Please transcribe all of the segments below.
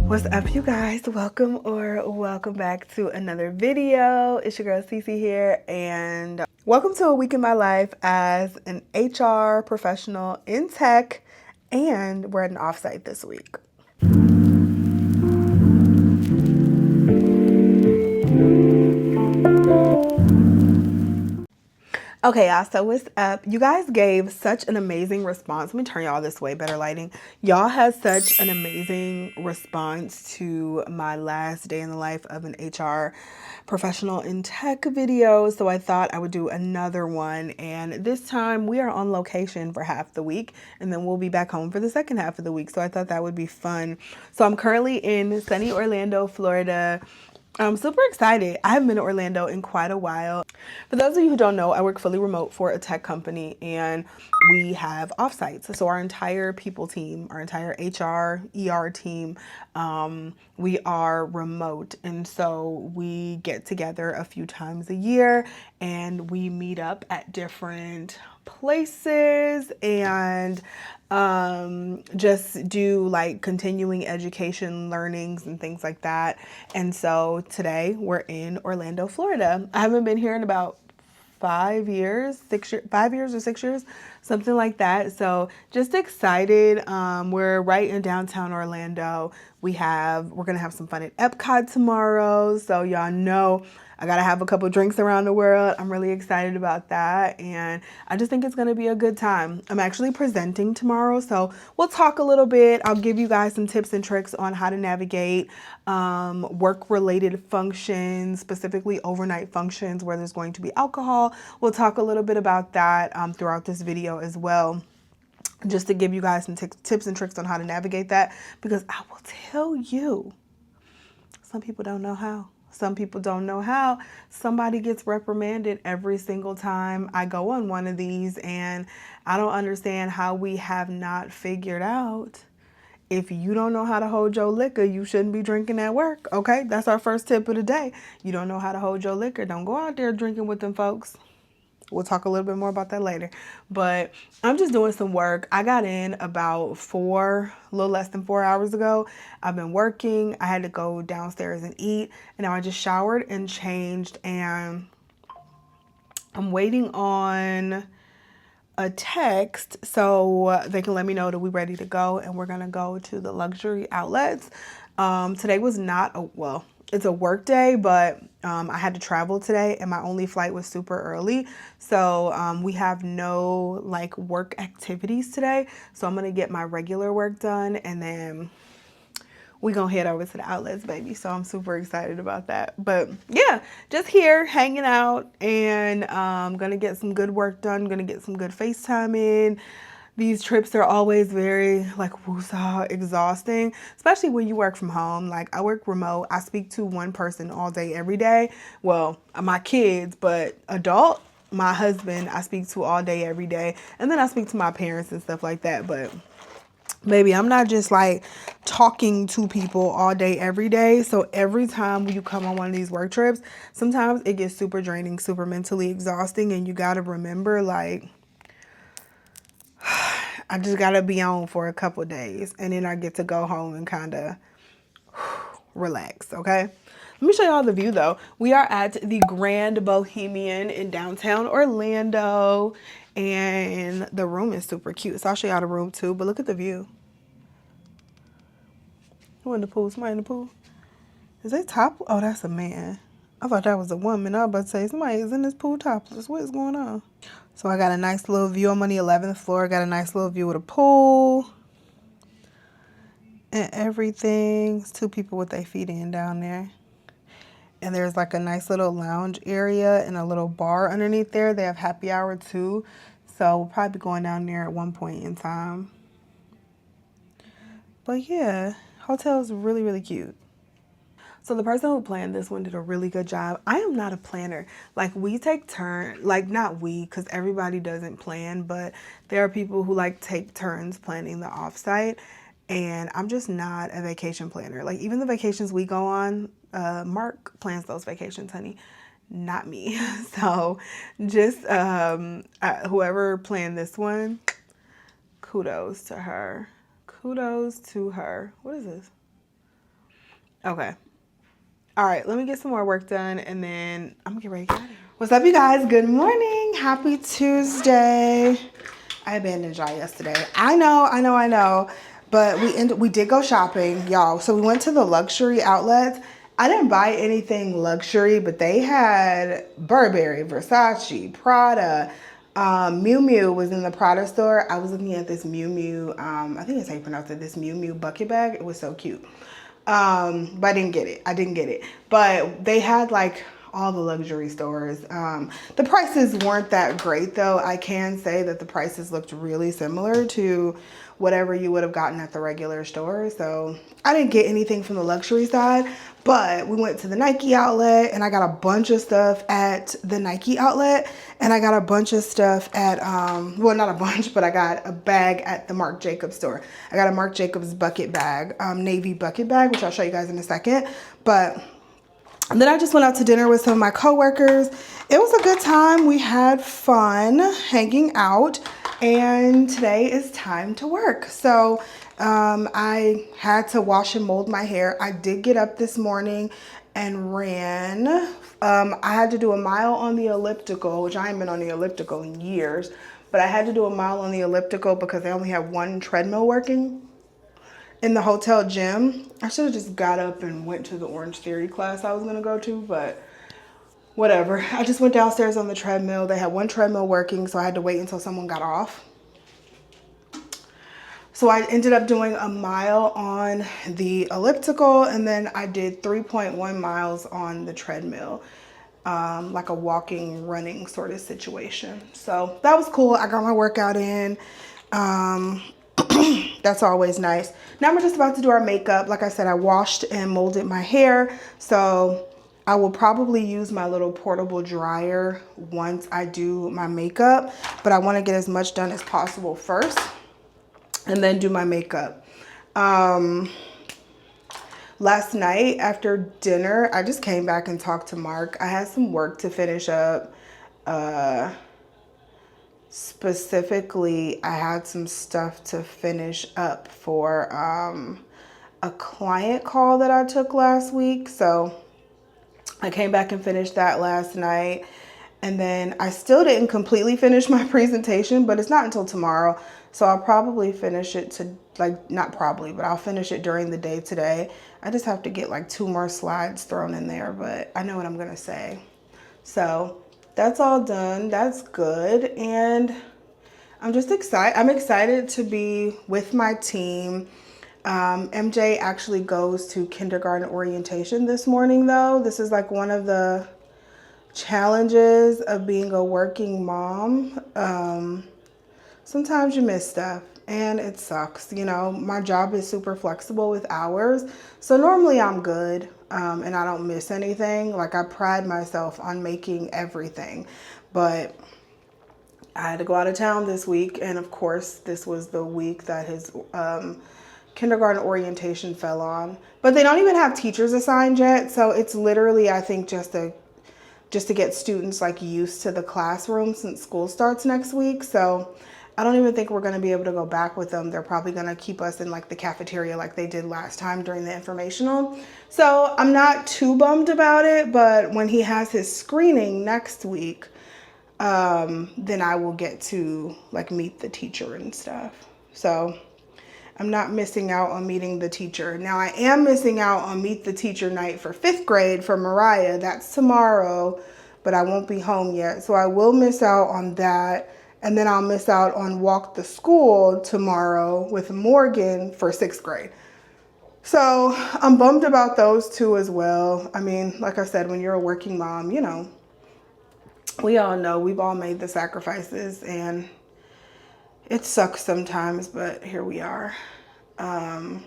What's up, you guys? Welcome back to another video. It's your girl Cece here, and welcome to a week in my life as an HR professional in tech, and we're at an offsite this week. Okay, y'all, so what's up? You guys gave such an amazing response. Let me turn y'all this way, better lighting. Y'all had such an amazing response to my last day in the life of an HR professional in tech video, so I thought I would do another one. And this time we are on location for half the week, and then we'll be back home for the second half of the week, so I thought that would be fun. So I'm currently in sunny Orlando, Florida. I'm super excited. I haven't been to Orlando in quite a while. For those of you who don't know, I work fully remote for a tech company, and we have offsites. So our entire people team, our entire HR, ER team, we are remote. And so we get together a few times a year and we meet up at different places and just do like continuing education learnings and things like that. And so today we're in Orlando, Florida. I haven't been here in about 5 years, 5 years or 6 years, something like that. So just excited. We're right in downtown Orlando. We're gonna have some fun at Epcot tomorrow. So y'all know I gotta have a couple drinks around the world. I'm really excited about that, and I just think it's gonna be a good time. I'm actually presenting tomorrow, so we'll talk a little bit. I'll give you guys some tips and tricks on how to navigate work-related functions, specifically overnight functions where there's going to be alcohol. We'll talk a little bit about that throughout this video as well, just to give you guys some tips and tricks on how to navigate that, because I will tell you, some people don't know how. Some people don't know how. Somebody gets reprimanded every single time I go on one of these, and I don't understand how we have not figured out, if you don't know how to hold your liquor, you shouldn't be drinking at work, okay? That's our first tip of the day. You don't know how to hold your liquor, don't go out there drinking with them folks. We'll talk a little bit more about that later. But I'm just doing some work. I got in about a little less than 4 hours ago. I've been working. I had to go downstairs and eat. And now I just showered and changed. And I'm waiting on a text so they can let me know that we're ready to go. And we're going to go to the luxury outlets. Today was it's a work day, but I had to travel today and my only flight was super early. So we have no like work activities today. So I'm gonna get my regular work done, and then we gonna head over to the outlets, baby. So I'm super excited about that. But yeah, just here hanging out, and gonna get some good work done, gonna get some good FaceTime in. These trips are always very like woosah exhausting, especially when you work from home. Like I work remote. I speak to one person all day, every day. Well, my kids, but adult, my husband, I speak to all day, every day. And then I speak to my parents and stuff like that. But baby, I'm not just like talking to people all day, every day. So every time when you come on one of these work trips, sometimes it gets super draining, super mentally exhausting. And you got to remember, like, I just gotta be on for a couple days, and then I get to go home and kind of relax, okay? Let me show y'all the view though. We are at the Grand Bohemian in downtown Orlando, and the room is super cute. So I'll show y'all the room too, but look at the view. Who in the pool? Somebody in the pool? Is that topless? Oh, that's a man. I thought that was a woman. I was about to say, somebody is in this pool topless. What is going on? So I got a nice little view. I'm on the 11th floor. I got a nice little view of the pool and everything. It's 2 people with their feet in down there. And there's like a nice little lounge area and a little bar underneath there. They have happy hour too. So we'll probably be going down there at one point in time. But yeah, hotel is really, really cute. So the person who planned this one did a really good job. I am not a planner. Like we take turns, like not we, because everybody doesn't plan, but there are people who like take turns planning the offsite. And I'm just not a vacation planner. Like even the vacations we go on, Mark plans those vacations, honey, not me. So just whoever planned this one, kudos to her. Kudos to her. What is this? Okay. All right, let me get some more work done and then I'm gonna get ready to get out of here. What's up, you guys? Good morning. Happy Tuesday. I abandoned y'all yesterday. I know. But we did go shopping, y'all. So we went to the luxury outlets. I didn't buy anything luxury, but they had Burberry, Versace, Prada. Miu Miu was in the Prada store. I was looking at this Miu Miu, I think that's how you pronounce it, this Miu Miu bucket bag. It was so cute. But I didn't get it. But they had like all the luxury stores. The prices weren't that great though. I can say that the prices looked really similar to whatever you would have gotten at the regular store. So I didn't get anything from the luxury side, but we went to the Nike outlet and I got a bunch of stuff at the Nike outlet and I got a bunch of stuff at, well, not a bunch, but I got a bag at the Marc Jacobs store. I got a Marc Jacobs bucket bag, navy bucket bag, which I'll show you guys in a second. But and then I just went out to dinner with some of my coworkers. It was a good time. We had fun hanging out and today is time to work. So I had to wash and mold my hair. I did get up this morning and ran. I had to do a mile on the elliptical, which I haven't been on the elliptical in years, but I had to do a mile on the elliptical because they only have one treadmill working in the hotel gym. I should have just got up and went to the Orange Theory class I was gonna go to, but whatever. I just went downstairs on the treadmill. They had one treadmill working, so I had to wait until someone got off. So I ended up doing a mile on the elliptical and then I did 3.1 miles on the treadmill, like a walking, running sort of situation. So that was cool. I got my workout in. That's always nice. Now we're just about to do our makeup. Like I said, I washed and molded my hair. So I will probably use my little portable dryer once I do my makeup, but I want to get as much done as possible first and then do my makeup. Last night after dinner, I just came back and talked to Mark. I had some work to finish up. Specifically, I had some stuff to finish up for a client call that I took last week. So I came back and finished that last night. And then I still didn't completely finish my presentation, but it's not until tomorrow. So I'll probably finish it to, like, not probably, but I'll finish it during the day today. I just have to get like 2 more slides thrown in there, but I know what I'm gonna say. So that's all done. That's good. And I'm just excited. I'm excited to be with my team. MJ actually goes to kindergarten orientation this morning though. This is like one of the challenges of being a working mom. Sometimes you miss stuff and it sucks. You know, my job is super flexible with hours. So normally I'm good and I don't miss anything. Like I pride myself on making everything, but I had to go out of town this week. And of course, this was the week that his kindergarten orientation fell on. But they don't even have teachers assigned yet. So it's literally, I think, just to get students like used to the classroom since school starts next week. So I don't even think we're going to be able to go back with them. They're probably going to keep us in like the cafeteria like they did last time during the informational. So I'm not too bummed about it, but when he has his screening next week, then I will get to like meet the teacher and stuff. So I'm not missing out on meeting the teacher. Now I am missing out on meet the teacher night for 5th grade for Mariah. That's tomorrow, but I won't be home yet. So I will miss out on that. And then I'll miss out on walk the school tomorrow with Morgan for 6th grade. So I'm bummed about those two as well. I mean, like I said, when you're a working mom, you know, we all know we've all made the sacrifices and it sucks sometimes, but here we are. I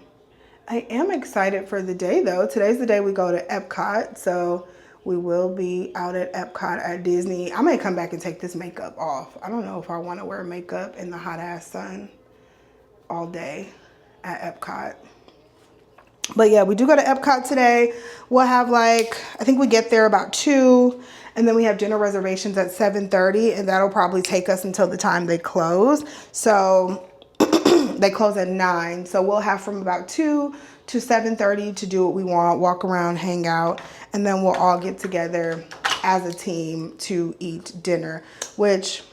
am excited for the day though. Today's the day we go to Epcot. So we will be out at Epcot at Disney. I may come back and take this makeup off. I don't know if I want to wear makeup in the hot ass sun all day at Epcot. But yeah, we do go to Epcot today. We'll have like, I think we get there about 2 and then we have dinner reservations at 7:30 and that'll probably take us until the time they close. So They close at 9. So we'll have from about 2 to 7:30 to do what we want, walk around, hang out, and then we'll all get together as a team to eat dinner, which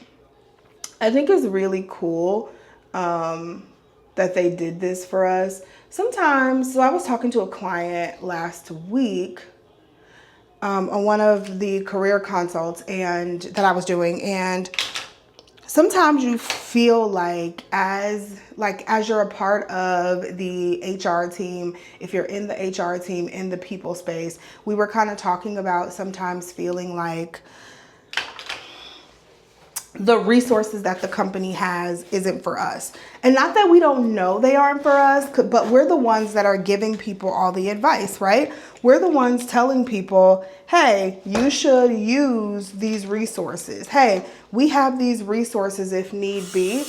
I think is really cool that they did this for us. Sometimes, so I was talking to a client last week on one of the career consults and that I was doing, and sometimes you feel like as you're a part of the HR team, if you're in the HR team in the people space, we were kind of talking about sometimes feeling like the resources that the company has isn't for us. And not that we don't know they aren't for us, but we're the ones that are giving people all the advice, right? We're the ones telling people, hey, you should use these resources. Hey, we have these resources if need be.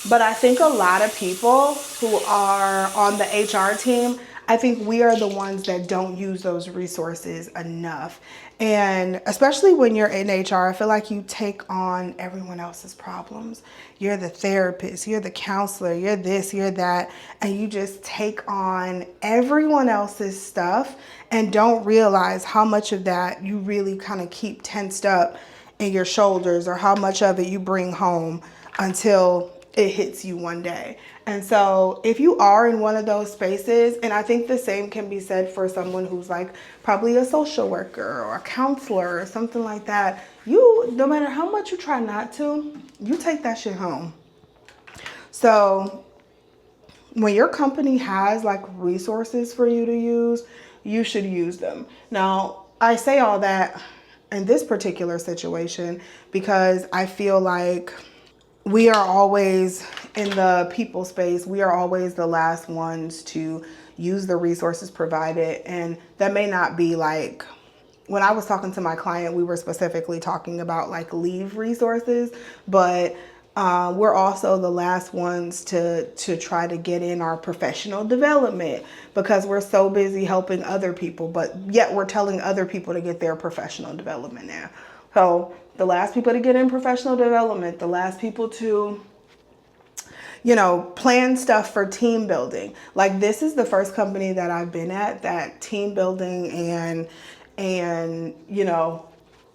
But I think a lot of people who are on the HR team, I think we are the ones that don't use those resources enough. And especially when you're in HR, I feel like you take on everyone else's problems. You're the therapist, you're the counselor, you're this, you're that, and you just take on everyone else's stuff and don't realize how much of that you really kind of keep tensed up in your shoulders, or how much of it you bring home until it hits you one day. And so if you are in one of those spaces, and I think the same can be said for someone who's like probably a social worker or a counselor or something like that, you, no matter how much you try not to, you take that shit home. So when your company has like resources for you to use, you should use them. Now, I say all that in this particular situation because I feel like we are always in the people space. We are always the last ones to use the resources provided. And that may not be like, when I was talking to my client, we were specifically talking about like leave resources, but we're also the last ones to try to get in our professional development because we're so busy helping other people, but yet we're telling other people to get their professional development now. So the last people to get in professional development, the last people to, you know, plan stuff for team building. Like this is the first company that I've been at that team building and you know,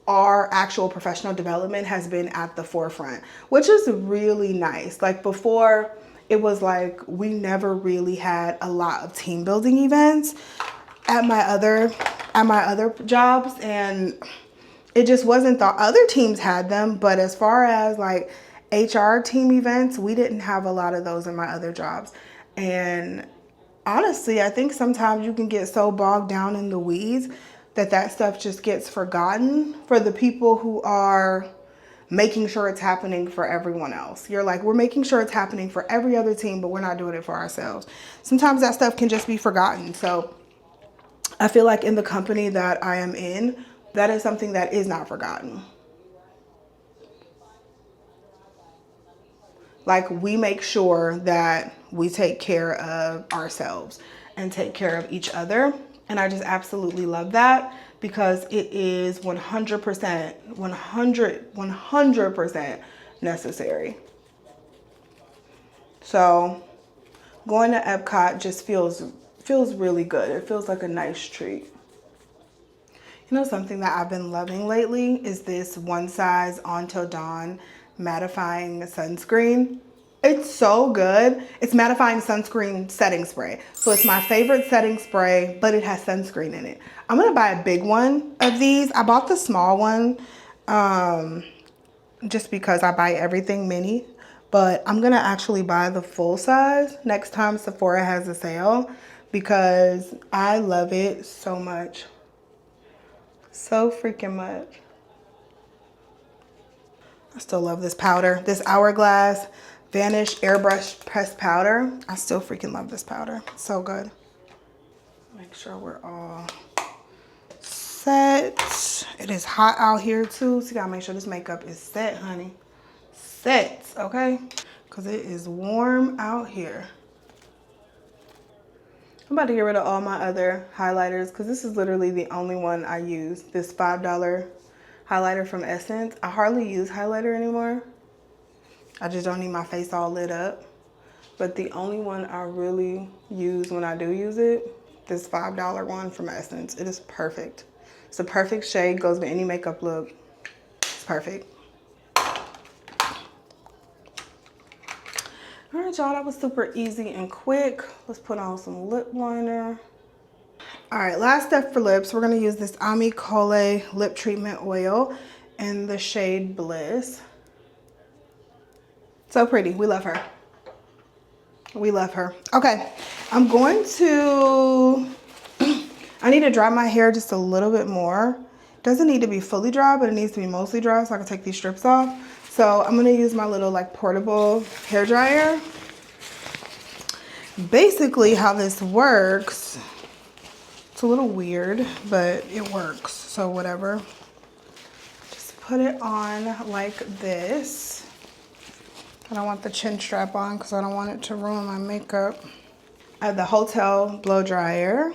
our actual professional development has been at the forefront, which is really nice. Like before, it was like we never really had a lot of team building events at my other jobs, and it just wasn't, the other teams had them, but as far as like HR team events, we didn't have a lot of those in my other jobs. And honestly, I think sometimes you can get so bogged down in the weeds that stuff just gets forgotten for the people who are making sure it's happening for everyone else. You're like, we're making sure it's happening for every other team, but we're not doing it for ourselves. Sometimes that stuff can just be forgotten. So I feel like in the company that I am in, that is something that is not forgotten. Like we make sure that we take care of ourselves and take care of each other. And I just absolutely love that because it is 100% necessary. So going to Epcot just feels really good. It feels like a nice treat. You know, something that I've been loving lately is this One Size Until Dawn mattifying sunscreen. It's so good. It's mattifying sunscreen setting spray. So it's my favorite setting spray, but it has sunscreen in it. I'm gonna buy a big one of these. I bought the small one just because I buy everything mini, but I'm gonna actually buy the full size next time Sephora has a sale because I love it so much. So freaking much. I still love this powder. This Hourglass Vanish Airbrush Pressed Powder. I still freaking love this powder. It's so good. Make sure we're all set. It is hot out here too, so you gotta make sure this makeup is set, honey. Set, okay? Because it is warm out here. I'm about to get rid of all my other highlighters because this is literally the only one I use. This $5 highlighter from Essence. I hardly use highlighter anymore. I just don't need my face all lit up. But the only one I really use when I do use it, this $5 one from Essence. It is perfect. It's a perfect shade, goes with any makeup look. It's perfect. All right, y'all, that was super easy and quick. Let's put on some lip liner. All right, last step for lips. We're gonna use this Ami Cole lip treatment oil in the shade Bliss. So pretty, we love her. We love her. Okay, I'm going to, I need to dry my hair just a little bit more. Doesn't need to be fully dry, but it needs to be mostly dry so I can take these strips off. So I'm gonna use my little like portable hair dryer. Basically how this works, it's a little weird, but it works, so whatever. Just put it on like this. I don't want the chin strap on because I don't want it to ruin my makeup. I have the Hotel blow dryer.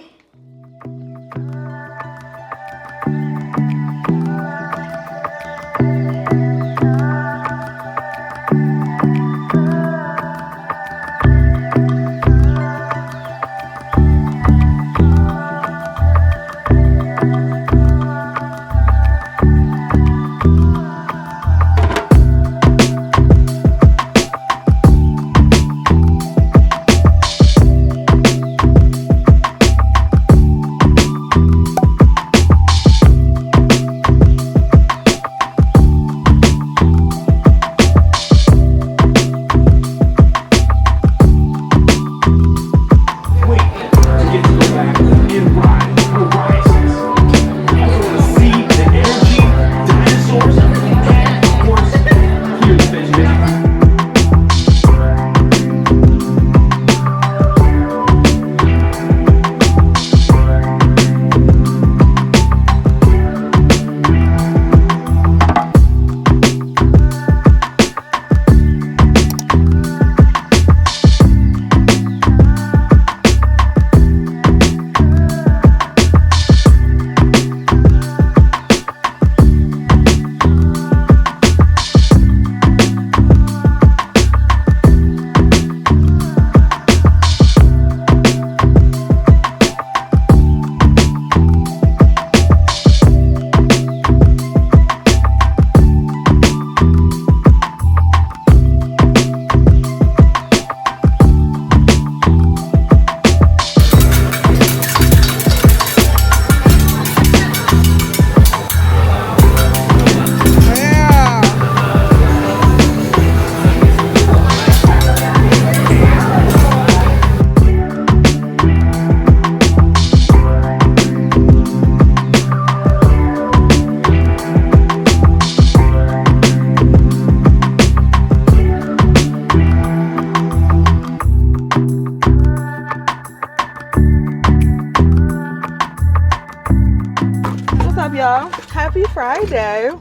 Y'all, happy Friday.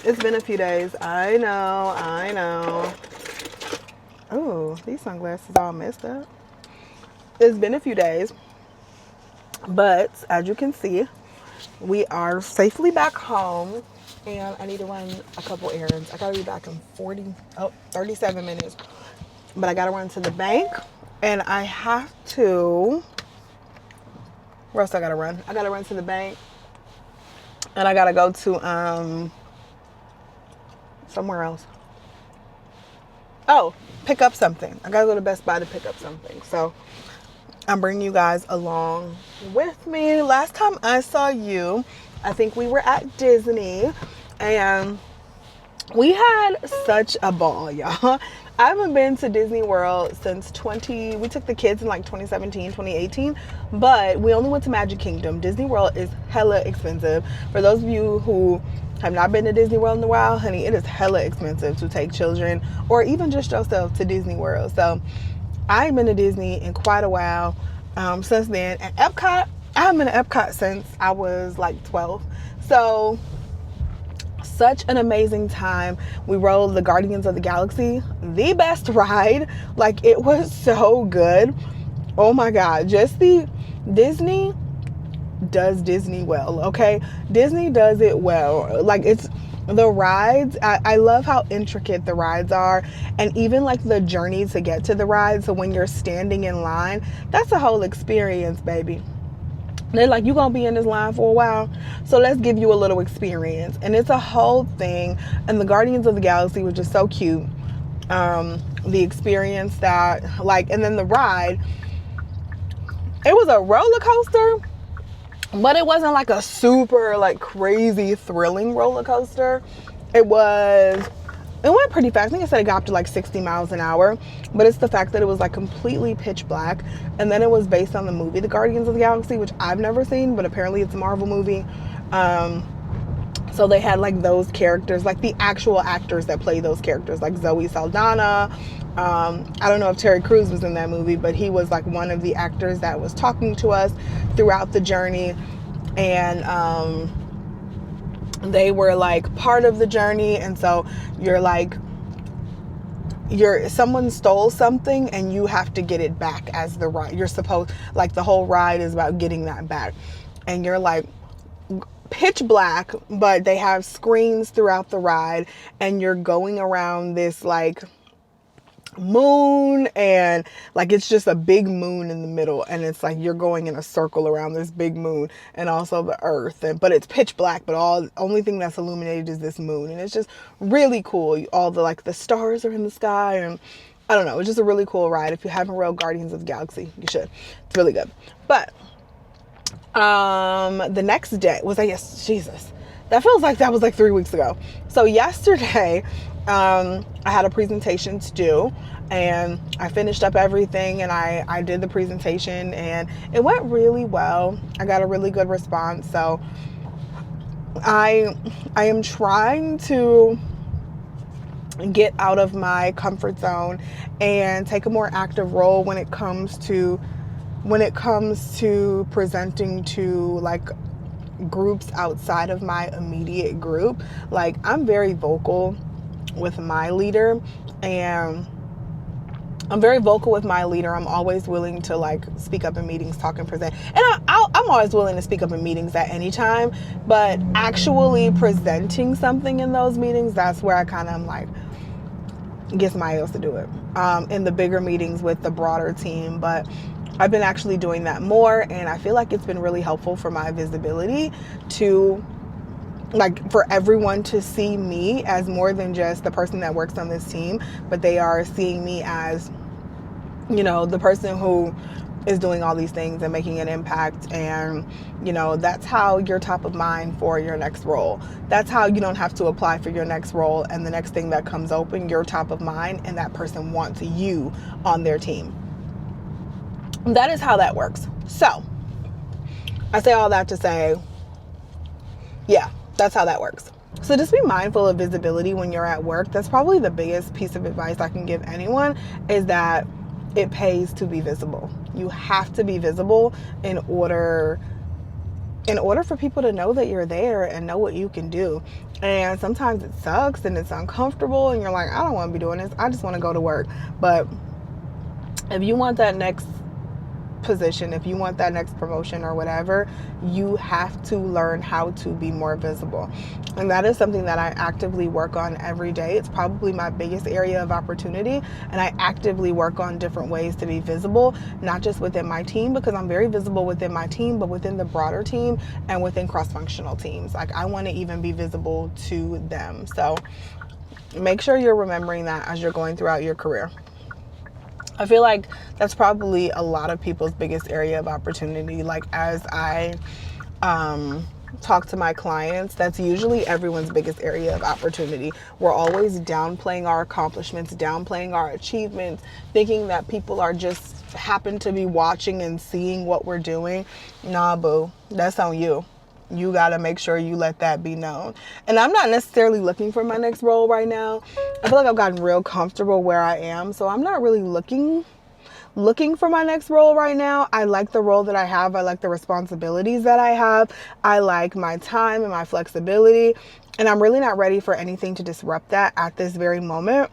It's been a few days. I know. Oh, these sunglasses all messed up. It's been a few days, but as you can see, we are safely back home, and I need to run a couple errands. I gotta be back in 37 minutes, but I gotta run to the bank, and I have to, where else I gotta run? I gotta run to the bank, and I gotta go to somewhere else. Oh, pick up something. I gotta go to Best Buy to pick up something. So I'm bringing you guys along with me. Last time I saw you, I think we were at Disney, and we had such a ball, y'all. I haven't been to Disney World since we took the kids in like 2017, 2018, but we only went to Magic Kingdom. Disney World is hella expensive. For those of you who have not been to Disney World in a while, honey, it is hella expensive to take children or even just yourself to Disney World. So I ain't been to Disney in quite a while since then. And Epcot, I haven't been to Epcot since I was like 12. So such an amazing time. We rode the Guardians of the Galaxy, the best ride. Like, it was so good. Oh my God, just Disney does Disney well, okay? Disney does it well. Like, The rides, I love how intricate the rides are, and even like the journey to get to the ride. So when you're standing in line, that's a whole experience, baby. They're like, you gonna be in this line for a while, so let's give you a little experience. And it's a whole thing. And the Guardians of the Galaxy was just so cute. The experience that, like, and then the ride, it was a roller coaster, but it wasn't like a super like crazy thrilling roller coaster. It went pretty fast. I think I said it got up to like 60 miles an hour, but it's the fact that it was like completely pitch black. And then it was based on the movie The Guardians of the Galaxy, which I've never seen, but apparently it's a Marvel movie. So they had like those characters, like the actual actors that play those characters, like Zoe Saldana. I don't know if Terry Crews was in that movie, but he was like one of the actors that was talking to us throughout the journey. And they were like part of the journey. And so someone stole something and you have to get it back as the ride. You're supposed, like, the whole ride is about getting that back. And you're like pitch black, but they have screens throughout the ride, and you're going around this like moon, and like it's just a big moon in the middle, and it's like you're going in a circle around this big moon, and also the earth, but it's pitch black, but only thing that's illuminated is this moon. And it's just really cool. All the like the stars are in the sky, and I don't know, it's just a really cool ride. If you haven't rode Guardians of the Galaxy, you should. It's really good. But the next day was, I guess, Jesus, that feels like that was like 3 weeks ago. So yesterday, I had a presentation to do, and I finished up everything, and I did the presentation, and it went really well. I got a really good response. So I am trying to get out of my comfort zone and take a more active role when it comes to presenting to like groups outside of my immediate group. Like, I'm very vocal with my leader, and I'm always willing to like speak up in meetings, talk and present. And I'm always willing to speak up in meetings at any time, but actually presenting something in those meetings, that's where I kind of am like, get somebody else to do it. In the bigger meetings with the broader team. But I've been actually doing that more, and I feel like it's been really helpful for my visibility to, like, for everyone to see me as more than just the person that works on this team, but they are seeing me as, you know, the person who is doing all these things and making an impact. And, you know, that's how you're top of mind for your next role. That's how you don't have to apply for your next role, and the next thing that comes open, you're top of mind, and that person wants you on their team. That is how that works. So I say all that to say, yeah, that's how that works. So just be mindful of visibility when you're at work. That's probably the biggest piece of advice I can give anyone, is that it pays to be visible. You have to be visible in order for people to know that you're there and know what you can do. And sometimes it sucks and it's uncomfortable, and you're like, I don't want to be doing this. I just want to go to work. But if you want that next position, if you want that next promotion or whatever, you have to learn how to be more visible. And that is something that I actively work on every day. It's probably my biggest area of opportunity, and I actively work on different ways to be visible, not just within my team, because I'm very visible within my team, but within the broader team and within cross-functional teams. Like, I want to even be visible to them. So make sure you're remembering that as you're going throughout your career. I feel like that's probably a lot of people's biggest area of opportunity. Like, as I talk to my clients, that's usually everyone's biggest area of opportunity. We're always downplaying our accomplishments, downplaying our achievements, thinking that people are just happen to be watching and seeing what we're doing. Nah, boo, that's on you. You got to make sure you let that be known. And I'm not necessarily looking for my next role right now. I feel like I've gotten real comfortable where I am. So I'm not really looking for my next role right now. I like the role that I have. I like the responsibilities that I have. I like my time and my flexibility. And I'm really not ready for anything to disrupt that at this very moment.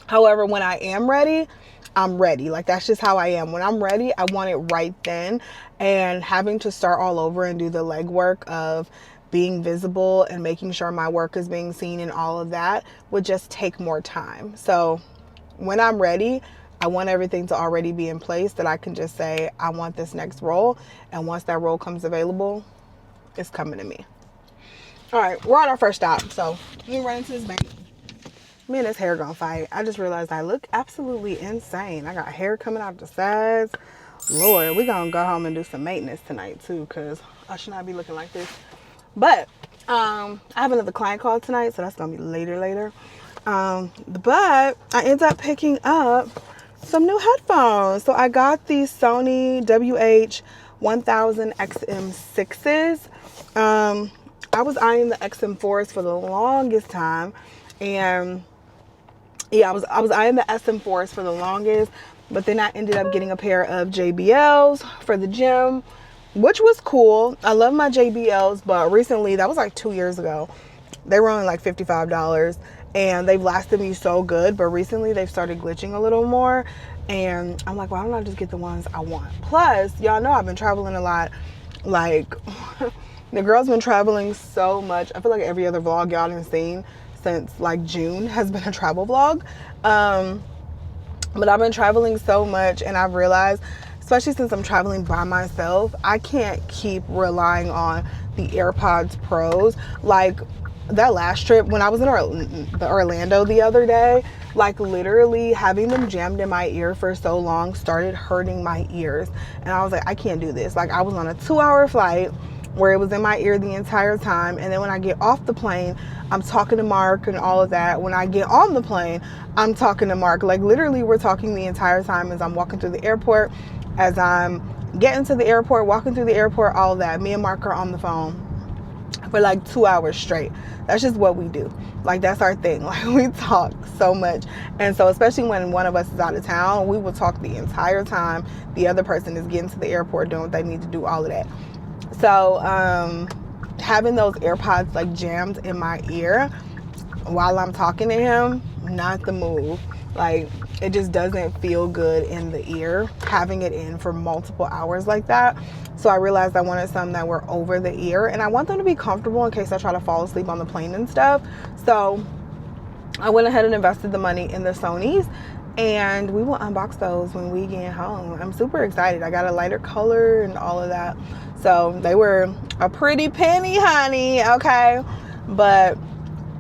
However, when I am ready, I'm ready. Like, that's just how I am. When I'm ready, I want it right then. And having to start all over and do the legwork of being visible and making sure my work is being seen and all of that would just take more time. So when I'm ready, I want everything to already be in place that I can just say, I want this next role. And once that role comes available, it's coming to me. All right, we're on our first stop. So let me run into this bank. Me and this hair gonna fight. I just realized I look absolutely insane. I got hair coming out the sides. Lord, we gonna go home and do some maintenance tonight too, because I should not be looking like this. But I have another client call tonight, so that's gonna be later. But I ended up picking up some new headphones. So I got these Sony WH-1000 XM6s. I was eyeing the XM4s for the longest time, and yeah, I was eyeing the SM4s for the longest, but then I ended up getting a pair of JBLs for the gym, which was cool. I love my JBLs, but recently, that was like 2 years ago, they were only like $55, and they've lasted me so good, but recently they've started glitching a little more, and I'm like, why don't I just get the ones I want? Plus, y'all know I've been traveling a lot. Like, the girl's been traveling so much. I feel like every other vlog y'all done seen since like June has been a travel vlog. But I've been traveling so much, and I've realized, especially since I'm traveling by myself, I can't keep relying on the AirPods Pros. Like that last trip when I was in Orlando the other day, like literally having them jammed in my ear for so long started hurting my ears. And I was like, I can't do this. Like I was on a 2-hour flight where it was in my ear the entire time, and then when I get off the plane, I'm talking to Mark and all of that. When I get on the plane, I'm talking to Mark. Like literally we're talking the entire time as I'm walking through the airport, as I'm getting to the airport, walking through the airport, all of that. Me and Mark are on the phone for like 2 hours straight. That's just what we do. Like that's our thing. Like we talk so much. And so especially when one of us is out of town, we will talk the entire time the other person is getting to the airport, doing what they need to do, all of that. So having those AirPods like jammed in my ear while I'm talking to him, not the move. Like it just doesn't feel good in the ear having it in for multiple hours like that. So I realized I wanted some that were over the ear, and I want them to be comfortable in case I try to fall asleep on the plane and stuff. So I went ahead and invested the money in the Sonys, and we will unbox those when we get home. I'm super excited. I got a lighter color and all of that. So they were a pretty penny, honey, okay? But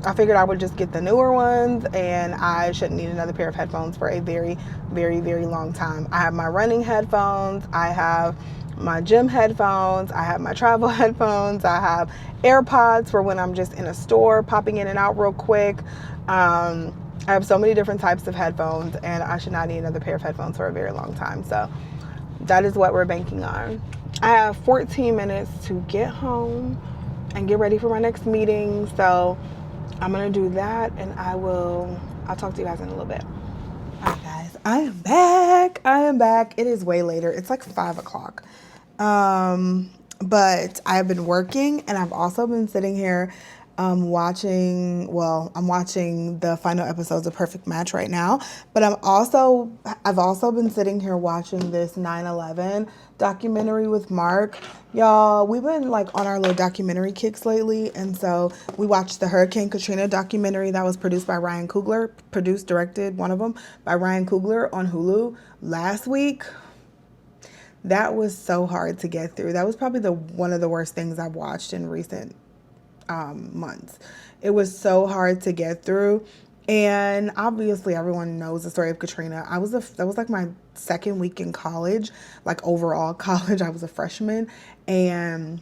I figured I would just get the newer ones, and I shouldn't need another pair of headphones for a very, very, very long time. I have my running headphones. I have my gym headphones. I have my travel headphones. I have AirPods for when I'm just in a store, popping in and out real quick. I have so many different types of headphones, and I should not need another pair of headphones for a very long time. So that is what we're banking on. I have 14 minutes to get home and get ready for my next meeting. So I'm going to do that, and I'll talk to you guys in a little bit. All right, guys, I am back. It is way later. It's like 5 o'clock. But I've been working, and I've also been sitting here I'm watching the final episodes of Perfect Match right now, but I've also been sitting here watching this 9/11 documentary with Mark. Y'all, we've been like on our little documentary kicks lately, and so we watched the Hurricane Katrina documentary that was produced by Ryan Coogler, directed, one of them, by Ryan Coogler on Hulu last week. That was so hard to get through. That was probably one of the worst things I've watched in recent months. It was so hard to get through, and obviously everyone knows the story of Katrina. That was like my second week in college, like overall college. I was a freshman, and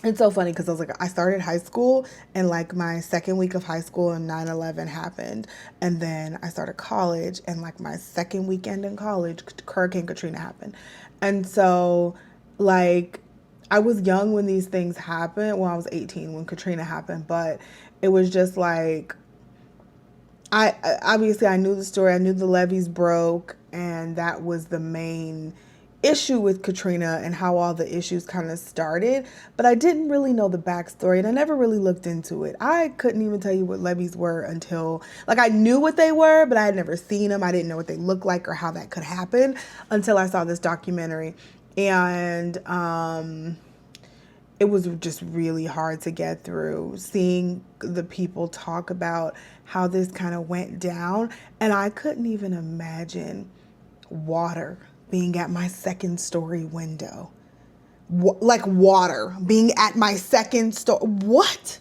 it's so funny because I started high school, and like my second week of high school and 9/11 happened, and then I started college, and like my second weekend in college, Hurricane Katrina happened. And so like I was young when these things happened. Well, I was 18 when Katrina happened, but it was just like, I knew the story. I knew the levees broke, and that was the main issue with Katrina and how all the issues kind of started. But I didn't really know the backstory, and I never really looked into it. I couldn't even tell you what levees were until, like, I knew what they were, but I had never seen them. I didn't know what they looked like or how that could happen until I saw this documentary. And it was just really hard to get through, seeing the people talk about how this kind of went down. And I couldn't even imagine water being at my second story window. Like water being at my second story. What?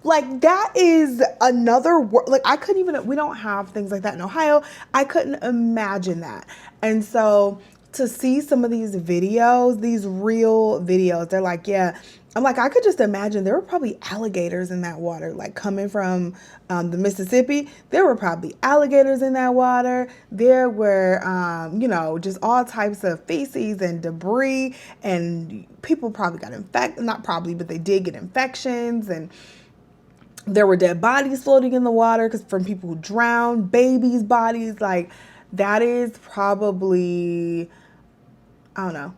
Like that is another word. Like I couldn't even, we don't have things like that in Ohio. I couldn't imagine that. And so to see some of these videos, these real videos, they're like, yeah, I'm like, I could just imagine there were probably alligators in that water, like coming from the Mississippi. There were probably alligators in that water. There were, just all types of feces and debris, and people probably got infected, not probably, but they did get infections, and there were dead bodies floating in the water because from people who drowned, babies' bodies. Like that is probably, I don't know.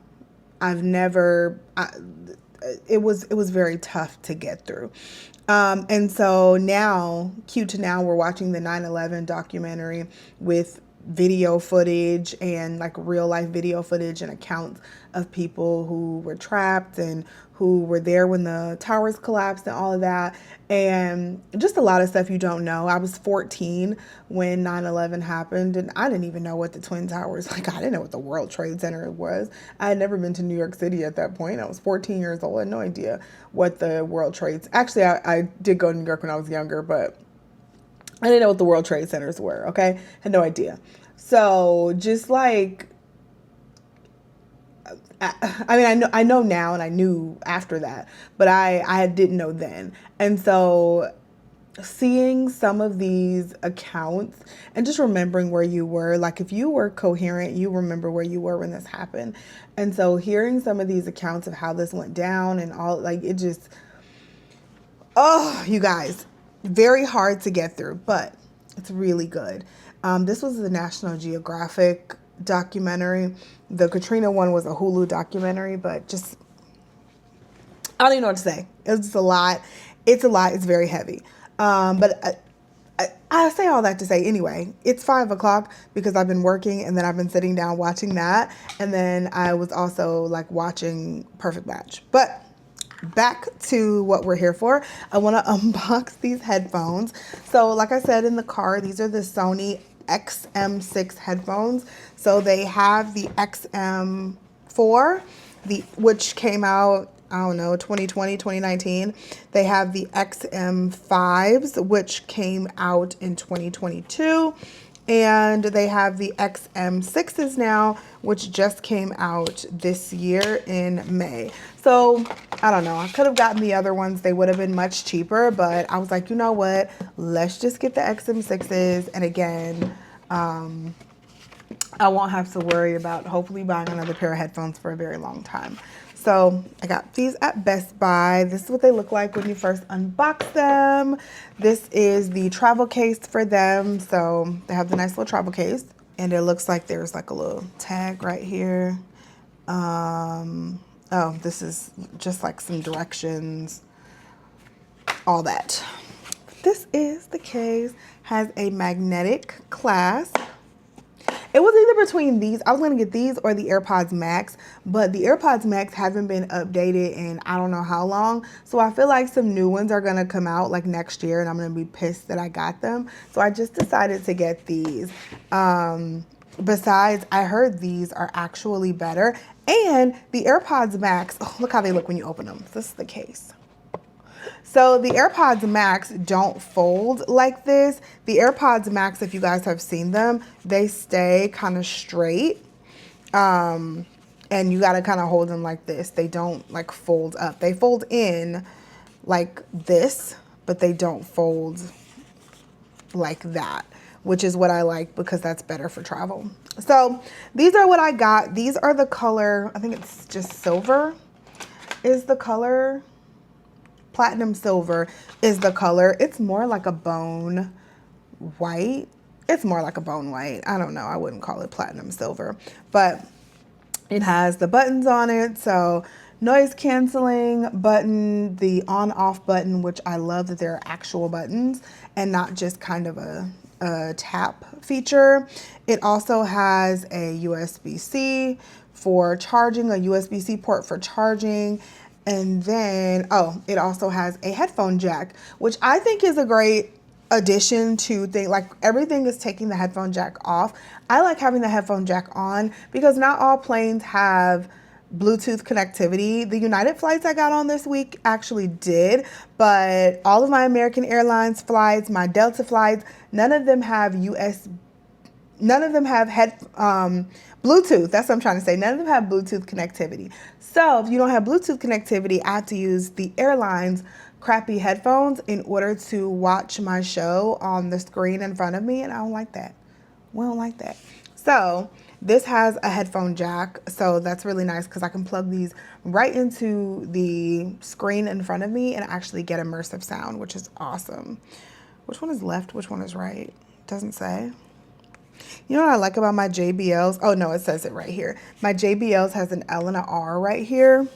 It was very tough to get through. And so now, cue to now, we're watching the 9/11 documentary with video footage and like real life video footage and accounts of people who were trapped and who were there when the towers collapsed and all of that. And just a lot of stuff you don't know. I was 14 when 9/11 happened, and I didn't even know what the Twin Towers, like I didn't know what the World Trade Center was. I had never been to New York City at that point. I was 14 years old. I had no idea what the World Trades, actually I did go to New York when I was younger, but I didn't know what the World Trade Centers were, okay? Had no idea. So just like, I know now, and I knew after that, but I didn't know then. And so seeing some of these accounts and just remembering where you were, like if you were coherent, you remember where you were when this happened. And so hearing some of these accounts of how this went down and all, like it just, oh, you guys, very hard to get through, but it's really good. This was the National Geographic documentary. The Katrina one was a Hulu documentary, but just, I don't even know what to say. It's just a lot. It's a lot. It's very heavy. But I say all that to say, anyway, it's 5:00 because I've been working, and then I've been sitting down watching that. And then I was also like watching Perfect Match. But back to what we're here for. I want to unbox these headphones. So like I said in the car, these are the Sony XM6 headphones. So they have the XM4, which came out, I don't know, 2020, 2019. They have the XM5s, which came out in 2022. And they have the XM6s now, which just came out this year in May. So, I don't know. I could have gotten the other ones. They would have been much cheaper. But I was like, you know what? Let's just get the XM6s. And again, I won't have to worry about hopefully buying another pair of headphones for a very long time. So I got these at Best Buy. This is what they look like when you first unbox them. This is the travel case for them. So they have the nice little travel case, and it looks like there's like a little tag right here. Oh, this is just like some directions, all that. This is the case, has a magnetic clasp. It was either between these. I was going to get these or the AirPods Max, but the AirPods Max haven't been updated in I don't know how long. So I feel like some new ones are going to come out like next year, and I'm going to be pissed that I got them. So I just decided to get these. Besides, I heard these are actually better. And the AirPods Max, oh, look how they look when you open them. This is the case. So the AirPods Max don't fold like this. The AirPods Max, if you guys have seen them, they stay kind of straight. And you got to kind of hold them like this. They don't like fold up. They fold in like this, but they don't fold like that, which is what I like because that's better for travel. So these are what I got. These are the color, I think it's just silver is the color. Platinum silver is the color. It's more like a bone white. It's more like a bone white. I don't know. I wouldn't call it platinum silver, but it has the buttons on it. So noise canceling button, the on off button, which I love that there are actual buttons and not just kind of a tap feature. It also has a USB-C for charging, a USB-C port for charging. And then, oh, it also has a headphone jack, which I think is a great addition to things. Like everything is taking the headphone jack off. I like having the headphone jack on because not all planes have Bluetooth connectivity. The United flights I got on this week actually did, but all of my American Airlines flights, my Delta flights, none of them have Bluetooth. That's what I'm trying to say. None of them have Bluetooth connectivity. So if you don't have Bluetooth connectivity, I have to use the airline's crappy headphones in order to watch my show on the screen in front of me, and I don't like that. We don't like that. So this has a headphone jack, so that's really nice because I can plug these right into the screen in front of me and actually get immersive sound, which is awesome. Which one is left? Which one is right? Doesn't say. You know what I like about my JBLs? Oh no, it says it right here. My JBLs has an L and an R right here.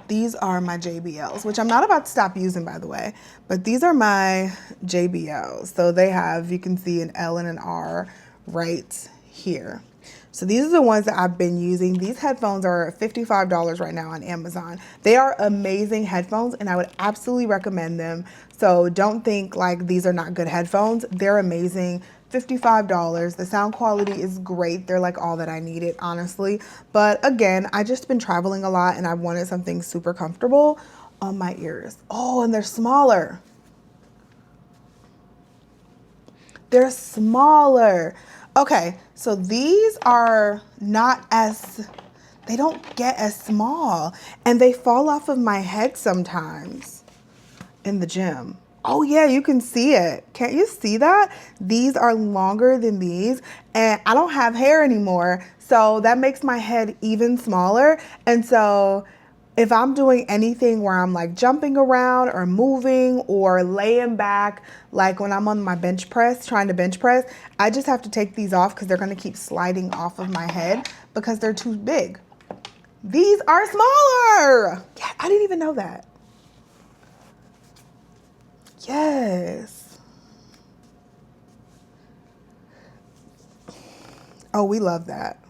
These are my JBLs, which I'm not about to stop using, by the way, but these are my JBLs. So they have, you can see an L and an R right here. So these are the ones that I've been using. These headphones are $55 right now on Amazon. They are amazing headphones and I would absolutely recommend them. So don't think like these are not good headphones. They're amazing. $55. The sound quality is great. They're like all that I needed, honestly. But again, I just been traveling a lot and I wanted something super comfortable on my ears. Oh, and they're smaller. They're smaller. Okay, so these are not as, they don't get as small and they fall off of my head sometimes in the gym. Oh yeah, you can see it. Can't you see that? These are longer than these and I don't have hair anymore. So that makes my head even smaller. And so if I'm doing anything where I'm like jumping around or moving or laying back, like when I'm on my bench press, trying to bench press, I just have to take these off because they're going to keep sliding off of my head because they're too big. These are smaller. Yeah, I didn't even know that. Yes. Oh, we love that.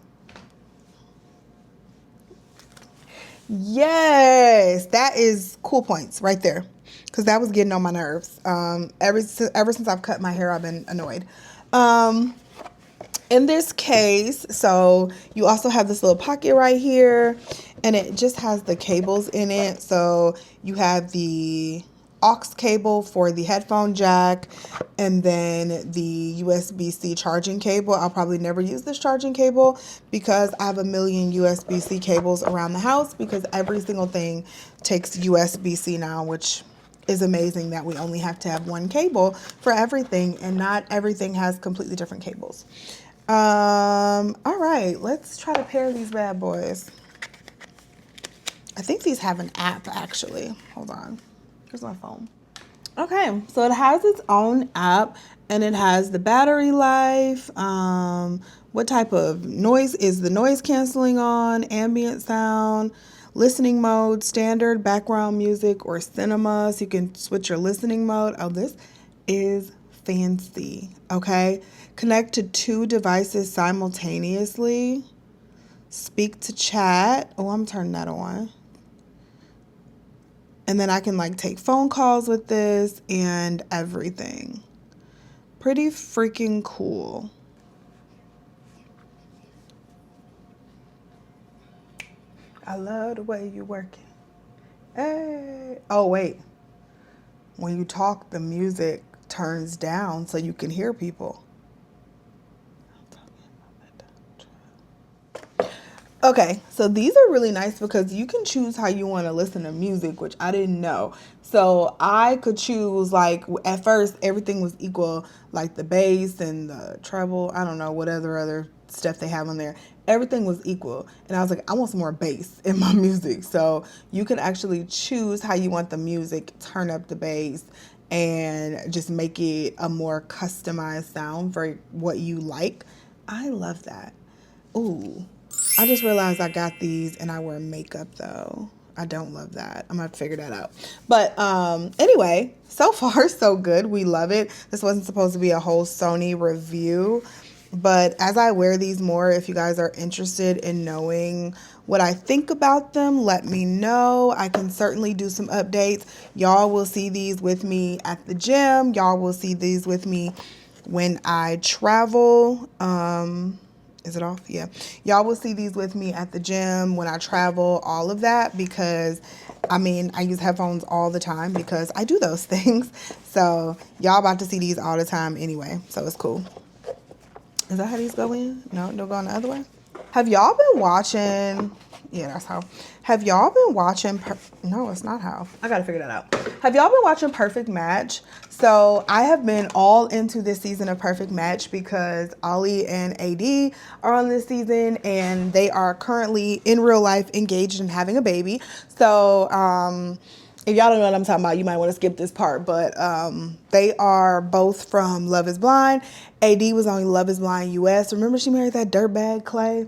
Yes, that is cool points right there. Because that was getting on my nerves. Ever since I've cut my hair, I've been annoyed. In this case, so you also have this little pocket right here. And it just has the cables in it. So you have the aux cable for the headphone jack and then the USB-C charging cable. I'll probably never use this charging cable because I have a million USB-C cables around the house because every single thing takes USB-C now, which is amazing that we only have to have one cable for everything and not everything has completely different cables. All right, let's try to pair these bad boys. I think these have an app actually. Hold on. Here's my phone. Okay, so it has its own app and it has the battery life. What type of noise is the noise canceling on? Ambient sound, listening mode, standard, background music, or cinema. So you can switch your listening mode. Oh, this is fancy. Okay, connect to 2 devices simultaneously. Speak to chat. Oh, I'm turning that on. And then I can like take phone calls with this and everything. Pretty freaking cool. I love the way you're working. Hey. Oh, wait. When you talk, the music turns down so you can hear people. Okay, so these are really nice because you can choose how you want to listen to music, which I didn't know. So I could choose, like, at first everything was equal, like the bass and the treble, I don't know, whatever other stuff they have on there. Everything was equal. And I was like, I want some more bass in my music. So you can actually choose how you want the music, turn up the bass, and just make it a more customized sound for what you like. I love that. Ooh. I just realized I got these and I wear makeup though. I don't love that. I'm gonna have to figure that out. But anyway, so far so good. We love it. This wasn't supposed to be a whole Sony review, but as I wear these more, if you guys are interested in knowing what I think about them. Let me know. I can certainly do some updates. Y'all will see these with me at the gym. Y'all will see these with me when I travel. Is it off? Yeah. Y'all will see these with me at the gym, when I travel, all of that, because I mean, I use headphones all the time because I do those things. So y'all about to see these all the time anyway. So it's cool. Is that how these go in? No, they'll go in the other way. Have y'all been watching? Yeah, that's how. Have y'all been watching? No, it's not how. I gotta figure that out. Have y'all been watching Perfect Match? So I have been all into this season of Perfect Match because Ollie and AD are on this season, and they are currently in real life engaged and having a baby. So if y'all don't know what I'm talking about, you might want to skip this part. But they are both from Love is Blind. AD was on Love is Blind US. Remember she married that dirtbag Clay?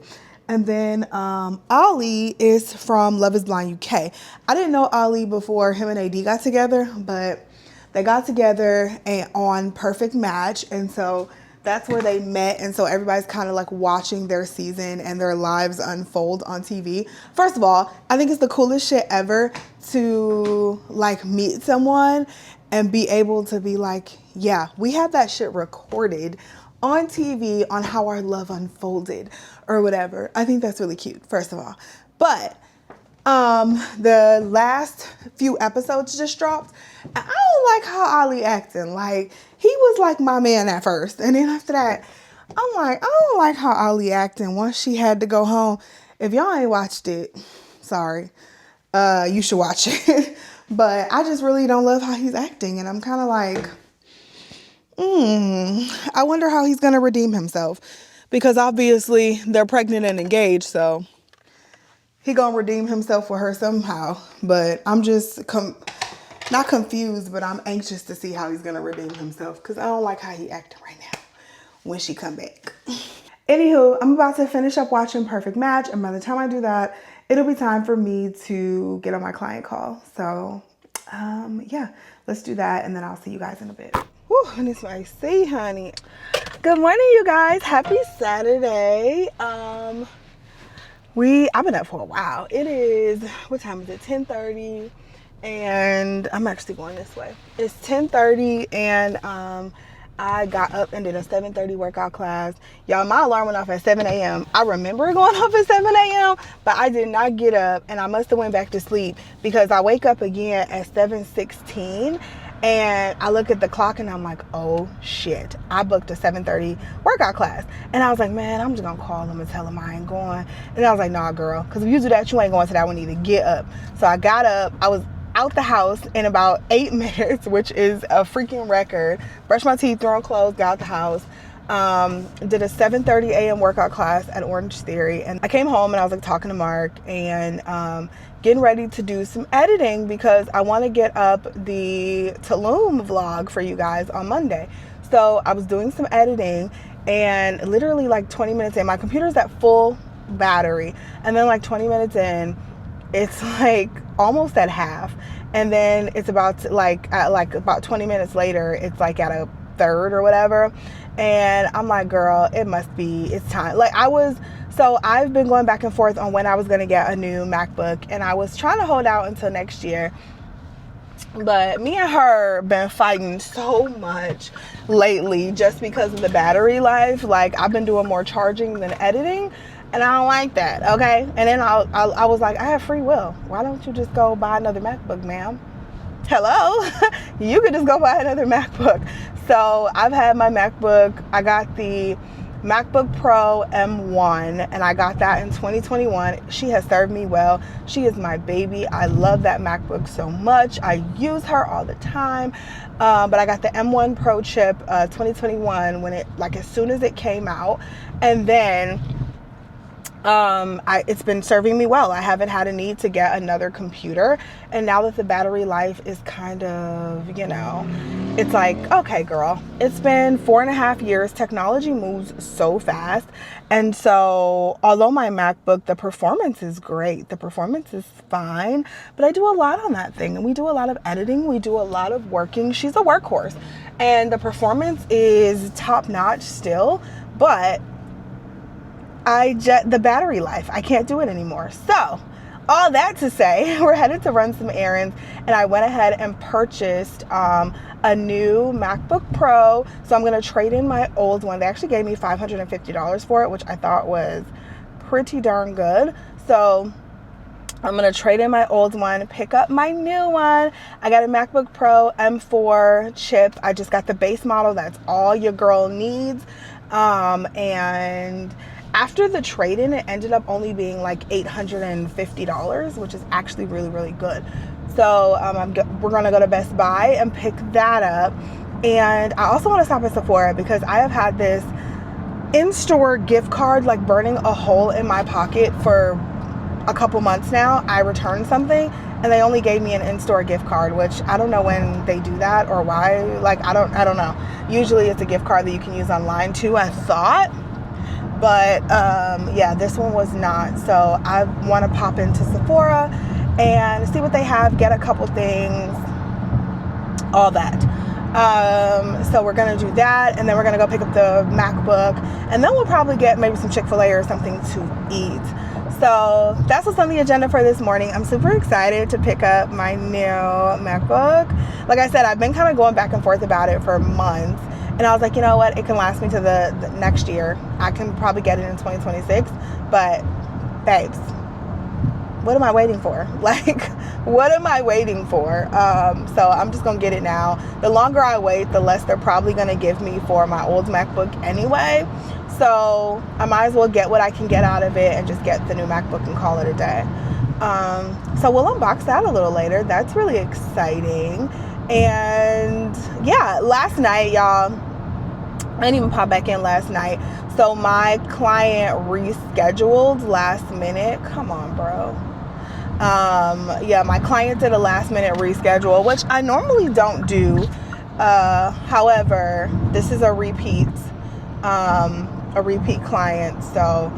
And then Ollie is from Love is Blind UK. I didn't know Ollie before him and AD got together, but they got together on Perfect Match. And so that's where they met. And so everybody's kind of like watching their season and their lives unfold on TV. First of all, I think it's the coolest shit ever to like meet someone and be able to be like, yeah, we have that shit recorded on TV on how our love unfolded or whatever. I think that's really cute, first of all. But the last few episodes just dropped. And I don't like how Ollie acting. Like, he was like my man at first. And then after that, I'm like, I don't like how Ollie acting once she had to go home. If y'all ain't watched it, sorry. You should watch it. But I just really don't love how he's acting. And I'm kind of like, I wonder how he's going to redeem himself. Because obviously they're pregnant and engaged, so he gonna redeem himself for her somehow. But I'm just not confused, but I'm anxious to see how he's gonna redeem himself, because I don't like how he acting right now when she come back. Anywho, I'm about to finish up watching Perfect Match, and by the time I do that, it'll be time for me to get on my client call. So yeah, let's do that, and then I'll see you guys in a bit. Whew, and it's my see, honey. Good morning, you guys. Happy Saturday. I've been up for a while. It is, what time is it? 10:30, and I'm actually going this way. It's 10:30, and I got up and did a 7:30 workout class. Y'all, my alarm went off at 7 a.m. I remember it going off at 7 a.m., but I did not get up, and I must have went back to sleep because I wake up again at 7:16. And I look at the clock and I'm like, oh shit, I booked a 7:30 workout class. And I was like, man, I'm just gonna call them and tell them I ain't going. And I was like, nah, girl, because if you do that, you ain't going to that one either. Get up. So I got up. I was out the house in about 8 minutes, which is a freaking record. Brushed my teeth, threw on clothes, got out the house. Did a 7:30 a.m. workout class at Orange Theory. And I came home and I was like talking to Mark and getting ready to do some editing because I want to get up the Tulum vlog for you guys on Monday. So I was doing some editing, and literally like 20 minutes in, my computer's at full battery, and then like 20 minutes in, it's like almost at half, and then it's about to, about 20 minutes later, it's like at a third or whatever. And I'm like, girl, it's time. So I've been going back and forth on when I was going to get a new MacBook, and I was trying to hold out until next year. But me and her been fighting so much lately just because of the battery life. Like, I've been doing more charging than editing, and I don't like that, okay? And then I was like, I have free will. Why don't you just go buy another MacBook, ma'am? Hello? You could just go buy another MacBook. So I've had my MacBook. I got the MacBook Pro M1, and I got that in 2021. She has served me well. She is my baby. I love that MacBook so much. I use her all the time. But I got the M1 Pro chip 2021 when as soon as it came out, and then it's been serving me well. I haven't had a need to get another computer, and now that the battery life is kind of, it's like, okay, girl, it's been 4.5 years. Technology moves so fast, and so although my MacBook, the performance is great, the performance is fine, but I do a lot on that thing, and we do a lot of editing, we do a lot of working. She's a workhorse, and the performance is top notch still, but the battery life, I can't do it anymore. So all that to say, we're headed to run some errands, and I went ahead and purchased a new MacBook Pro. So I'm going to trade in my old one. They actually gave me $550 for it, which I thought was pretty darn good. So I'm going to trade in my old one, pick up my new one. I got a MacBook Pro M4 chip. I just got the base model. That's all your girl needs. And after the trade-in, it ended up only being like $850, which is actually really, really good. So we're going to go to Best Buy and pick that up. And I also want to stop at Sephora because I have had this in-store gift card like burning a hole in my pocket for a couple months now. I returned something and they only gave me an in-store gift card, which I don't know when they do that or why. Like, I don't know. Usually it's a gift card that you can use online too, I thought. But yeah, this one was not. So I want to pop into Sephora and see what they have, get a couple things, all that. So we're going to do that, and then we're going to go pick up the MacBook, and then we'll probably get maybe some Chick-fil-A or something to eat. So that's what's on the agenda for this morning. I'm super excited to pick up my new MacBook. Like I said, I've been kind of going back and forth about it for months. And I was like, you know what? It can last me to the next year. I can probably get it in 2026. But, babes, what am I waiting for? Like, what am I waiting for? So I'm just going to get it now. The longer I wait, the less they're probably going to give me for my old MacBook anyway. So I might as well get what I can get out of it and just get the new MacBook and call it a day. So we'll unbox that a little later. That's really exciting. And yeah, last night, y'all, I didn't even pop back in last night. So my client rescheduled last minute. Come on, bro. Yeah, my client did a last minute reschedule, which I normally don't do. However, this is a repeat client. So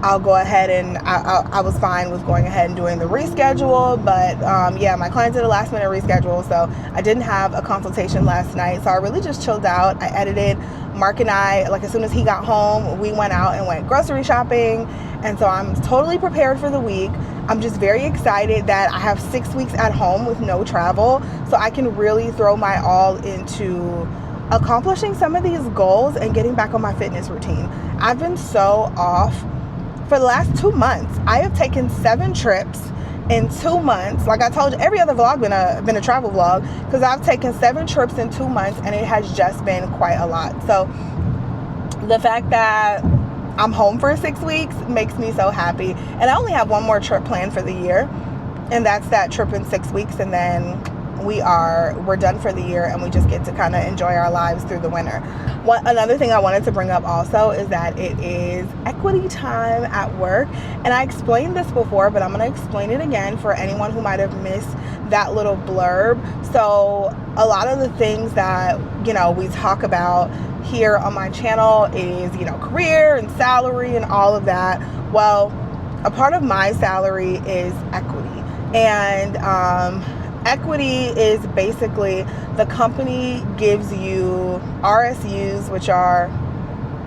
I'll go ahead and I was fine with going ahead and doing the reschedule, but yeah, my client did a last minute reschedule, so I didn't have a consultation last night, so I really just chilled out. I edited. Mark and I, like, as soon as he got home, we went out and went grocery shopping, and so I'm totally prepared for the week. I'm just very excited that I have 6 weeks at home with no travel, so I can really throw my all into accomplishing some of these goals and getting back on my fitness routine. I've been so off. For the last 2 months, I have taken 7 trips in 2 months. Like I told you, every other vlog been a travel vlog, because I've taken 7 trips in 2 months, and it has just been quite a lot. So the fact that I'm home for 6 weeks makes me so happy. And I only have one more trip planned for the year, and that's that trip in 6 weeks, and then we're done for the year, and we just get to kind of enjoy our lives through the winter. Another thing I wanted to bring up also is that it is equity time at work, and I explained this before, but I'm going to explain it again for anyone who might have missed that little blurb. So a lot of the things that, you know, we talk about here on my channel is, you know, career and salary and all of that. Well, a part of my salary is equity, and equity is basically the company gives you RSUs, which are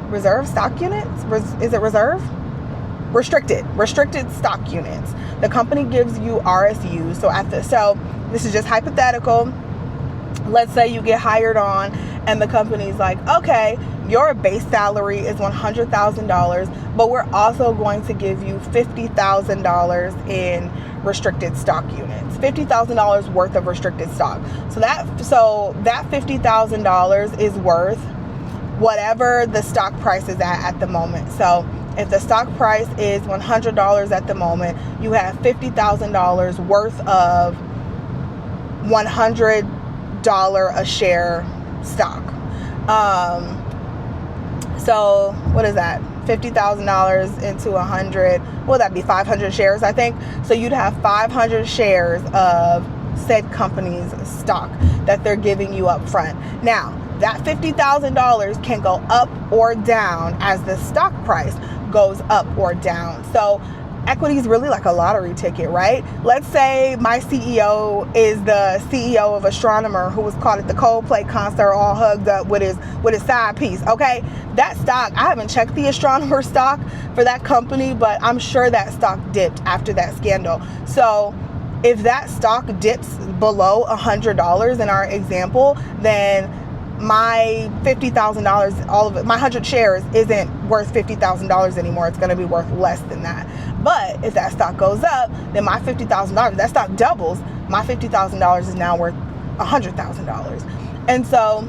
reserve stock units. Is it reserve? Restricted stock units. The company gives you RSUs. So this is just hypothetical. Let's say you get hired on, and the company's like, okay, your base salary is $100,000, but we're also going to give you $50,000 in restricted stock units, $50,000 worth of restricted stock. So that $50,000 is worth whatever the stock price is at the moment. So if the stock price is $100 at the moment, you have $50,000 worth of $100 a share stock. So what is that? $50,000 into 100, well, that'd be 500 shares, I think. So you'd have 500 shares of said company's stock that they're giving you up front. Now, that $50,000 can go up or down as the stock price goes up or down. So equity is really like a lottery ticket, right? Let's say my CEO is the CEO of Astronomer who was caught at the Coldplay concert all hugged up with his side piece. Okay, that stock, I haven't checked the Astronomer stock for that company, but I'm sure that stock dipped after that scandal. So if that stock dips below $100 in our example, then my $50,000, all of it, my 100 shares isn't worth $50,000 anymore. It's going to be worth less than that. But if that stock goes up, then my $50,000, that stock doubles. My $50,000 is now worth $100,000. And so,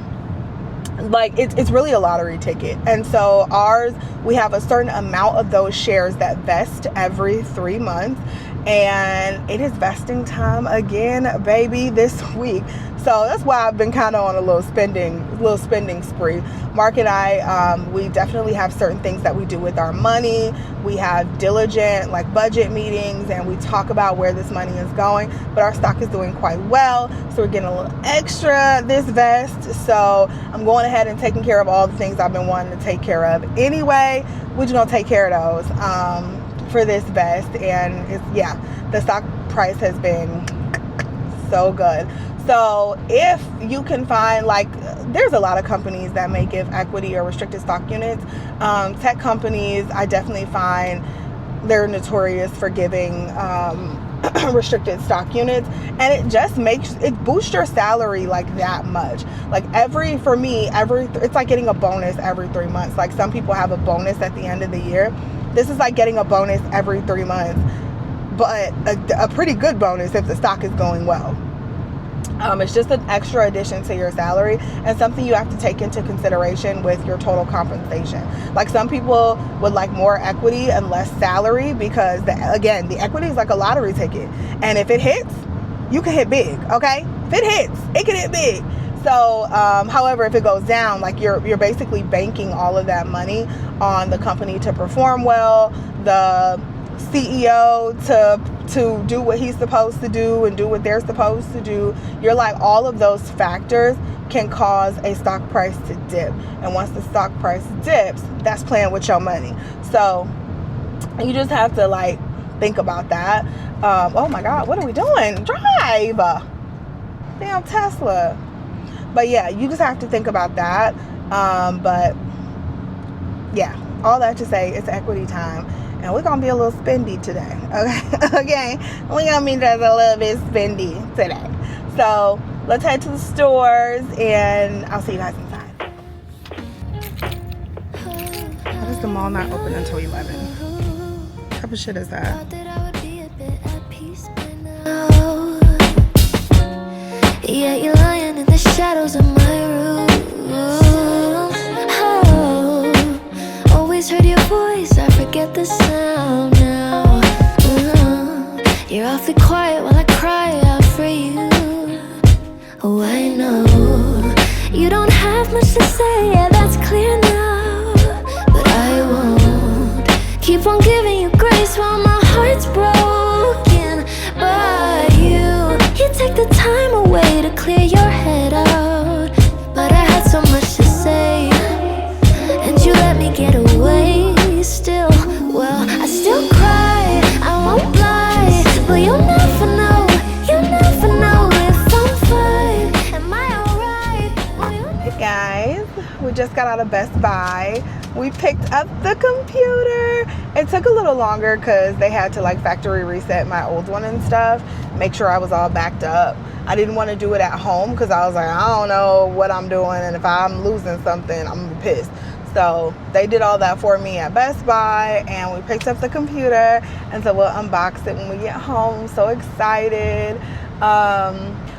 like, it's really a lottery ticket. And so ours, we have a certain amount of those shares that vest every 3 months. And it is vesting time again, baby, this week. So that's why I've been kind of on a little spending spree. Mark and I, we definitely have certain things that we do with our money. We have diligent, like, budget meetings, and we talk about where this money is going. But our stock is doing quite well, so we're getting a little extra this vest. So I'm going ahead and taking care of all the things I've been wanting to take care of anyway. We're just gonna take care of those for this vest. And it's, yeah, the stock price has been so good. So if you can find, like, there's a lot of companies that may give equity or restricted stock units. Tech companies, I definitely find they're notorious for giving restricted stock units, and it just boosts your salary like that much. Like for me, it's like getting a bonus every 3 months. Like some people have a bonus at the end of the year. This is like getting a bonus every 3 months, but a pretty good bonus if the stock is going well. It's just an extra addition to your salary and something you have to take into consideration with your total compensation. Like some people would like more equity and less salary because, again, the equity is like a lottery ticket. And if it hits, you can hit big, okay? If it hits, it can hit big. So, however, if it goes down, like you're basically banking all of that money on the company to perform well, the CEO to do what he's supposed to do and do what they're supposed to do. You're like, all of those factors can cause a stock price to dip. And once the stock price dips, that's playing with your money. So you just have to, like, think about that. Oh my God, what are we doing? Drive! Damn Tesla. But yeah, you just have to think about that. But yeah, all that to say, it's equity time. And we're going to be a little spendy today. Okay? We're going to be just a little bit spendy today. So let's head to the stores, and I'll see you guys inside. Why is the mall not open until 11? What type of shit is that? Yeah, you're lying in the shadows of my room. Oh, always heard your voice, I forget the sound now. You're awfully quiet while I cry out for you. Oh, I know you don't have much to say, yeah, that's clear now. But I won't keep on giving you grace while my heart's broken. But you take the time away to clear your head out. But I had so much to say, and you let me get away still. Well, I still cry, I won't lie, but you'll never know if I'm fine. Am I alright? Hey guys, we just got out of Best Buy. We picked up the computer. It took a little longer because they had to, like, factory reset my old one and stuff, make sure I was all backed up. I didn't want to do it at home because I was like, I don't know what I'm doing, and if I'm losing something, I'm gonna be pissed. So they did all that for me at Best Buy, and we picked up the computer, and so we'll unbox it when we get home. I'm so excited.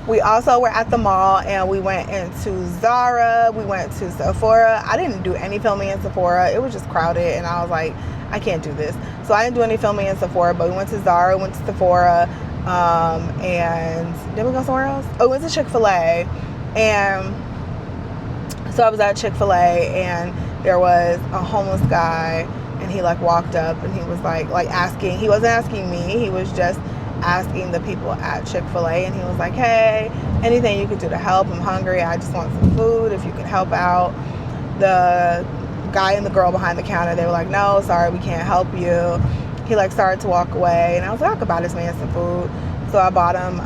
We also were at the mall, and we went into Zara, we went to Sephora. I didn't do any filming in Sephora. It was just crowded, and I was like, I can't do this. So I didn't do any filming in Sephora, but we went to Zara, went to Sephora, and then we go somewhere else. Oh, we went to Chick-fil-A, and so I was at Chick-fil-A, and there was a homeless guy, and he, like, walked up, and he was like asking. He wasn't asking me. He was just asking the people at Chick-fil-A, and he was like, hey, anything you could do to help? I'm hungry. I just want some food. If you can help out. The guy and the girl behind the counter, they were like, no, sorry, we can't help you. he like started to walk away, and I was like, I could buy this man some food. So I bought him,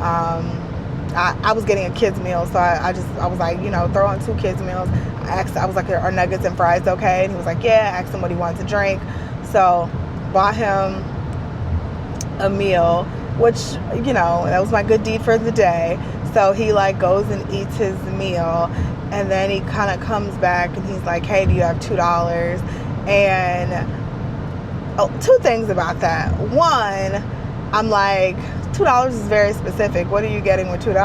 I was getting a kid's meal, so I was like, you know, throw on 2 kids meals. I was like, are nuggets and fries okay? And he was like, yeah. I asked him what he wanted to drink. So bought him a meal, which, you know, that was my good deed for the day. So he like goes and eats his meal, and then he kind of comes back and he's like, hey, do you have $2? And 2 things about that. One, I'm like, $2 is very specific. What are you getting with $2?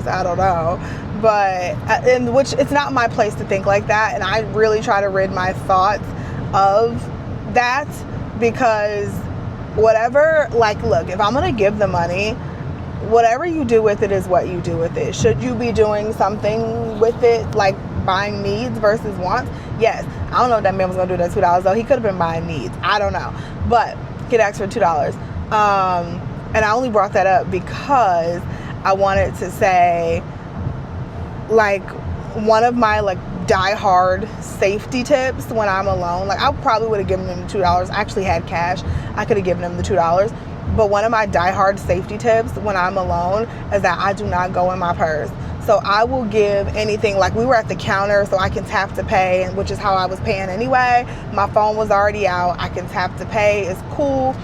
I don't know. But, in which it's not my place to think like that. And I really try to rid my thoughts of that, because whatever, like, look, if I'm going to give the money, whatever you do with it is what you do with it. Should you be doing something with it, like buying needs versus wants? Yes. I don't know what that man was going to do with that $2, though. He could have been buying needs. I don't know. But he'd asked for $2. And I only brought that up because I wanted to say, like, one of my, like, die-hard safety tips when I'm alone, like, I probably would have given him $2. I actually had cash. I could have given him the $2. But one of my die-hard safety tips when I'm alone is that I do not go in my purse. So I will give anything, like we were at the counter so I can tap to pay, which is how I was paying anyway. My phone was already out. I can tap to pay. It's cool.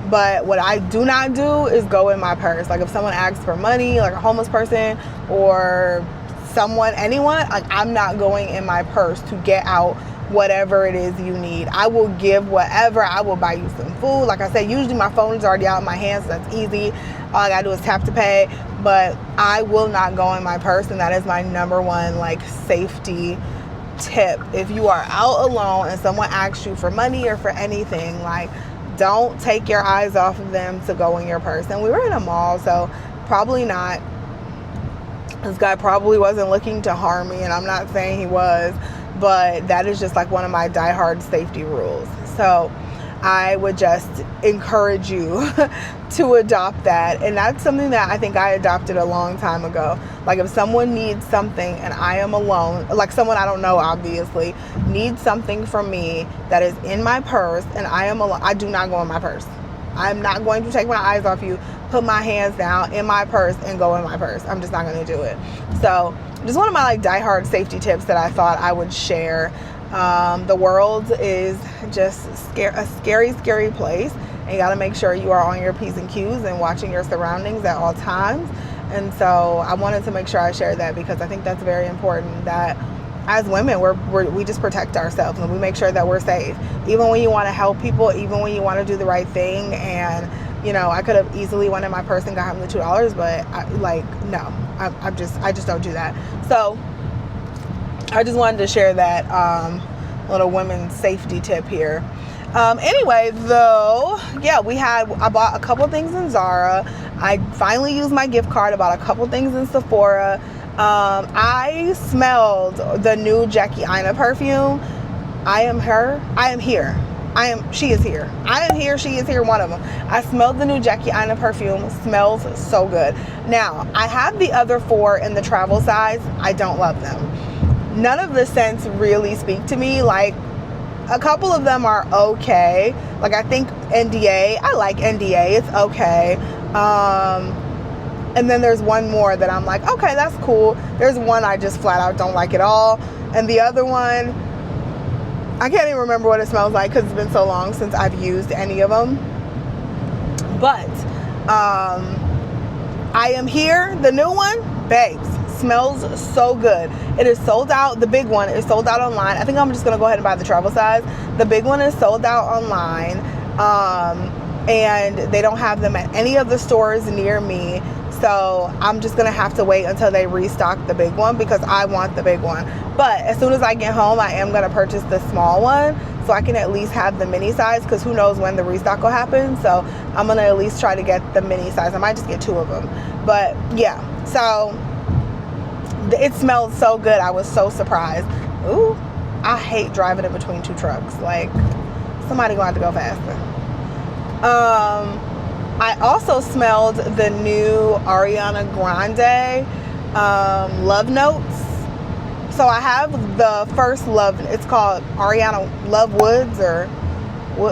But what I do not do is go in my purse. Like if someone asks for money, like a homeless person or someone, anyone, like I'm not going in my purse to get out whatever it is you need. I will give whatever. I will buy you some food. Like I said, usually my phone is already out in my hands, so that's easy. All I gotta do is tap to pay. But I will not go in my purse, and that is my number one, like, safety tip. If you are out alone and someone asks you for money or for anything, like, don't take your eyes off of them to go in your purse. And we were in a mall, so probably not. This guy probably wasn't looking to harm me, and I'm not saying he was, but that is just like one of my diehard safety rules. So I would just encourage you to adopt that. And that's something that I think I adopted a long time ago. Like if someone needs something and I am alone, like someone I don't know obviously, needs something from me that is in my purse and I am alone, I do not go in my purse. I'm not going to take my eyes off you, put my hands down in my purse and go in my purse. I'm just not going to do it. So just one of my like diehard safety tips that I thought I would share. The world is just a scary place, and you got to make sure you are on your P's and Q's and watching your surroundings at all times. And so I wanted to make sure I shared that because I think that's very important, that as women we just protect ourselves and we make sure that we're safe, even when you want to help people, even when you want to do the right thing. And you know, I could have easily went in my purse and got him the $2, but I just don't do that. So I just wanted to share that little women's safety tip here. Anyway, though, yeah, I bought a couple things in Zara. I finally used my gift card. I bought a couple things in Sephora. I smelled the new Jackie Aina perfume. She is here. I am here, she is here, one of them. I smelled the new Jackie Aina perfume. Smells so good. Now, I have the other 4 in the travel size. I don't love them. None of the scents really speak to me. Like, a couple of them are okay. Like, I think NDA, I like NDA, it's okay. And then there's one more that I'm like, okay, that's cool. There's one I just flat out don't like at all. And the other one, I can't even remember what it smells like because it's been so long since I've used any of them. But I Am Here, the new one, babes, smells so good. It is sold out. The big one is sold out online. I think I'm just going to go ahead and buy the travel size. The big one is sold out online. And they don't have them at any of the stores near me. So I'm just going to have to wait until they restock the big one because I want the big one. But as soon as I get home, I am going to purchase the small one so I can at least have the mini size because who knows when the restock will happen. So I'm going to at least try to get the mini size. I might just get 2 of them. But yeah, so it smelled so good. I was so surprised. Ooh, I hate driving in between 2 trucks. Like, somebody going to have to go faster. I also smelled the new Ariana Grande Love Notes. So I have the first Love, it's called Ariana Love Woods or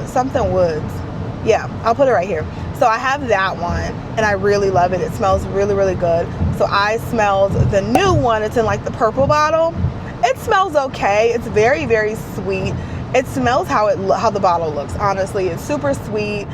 something Woods. Yeah, I'll put it right here. So I have that one, and I really love it. It smells really, really good. So I smelled the new one. It's in like the purple bottle. It smells okay. It's very, very sweet. It smells how the bottle looks. Honestly, it's super sweet.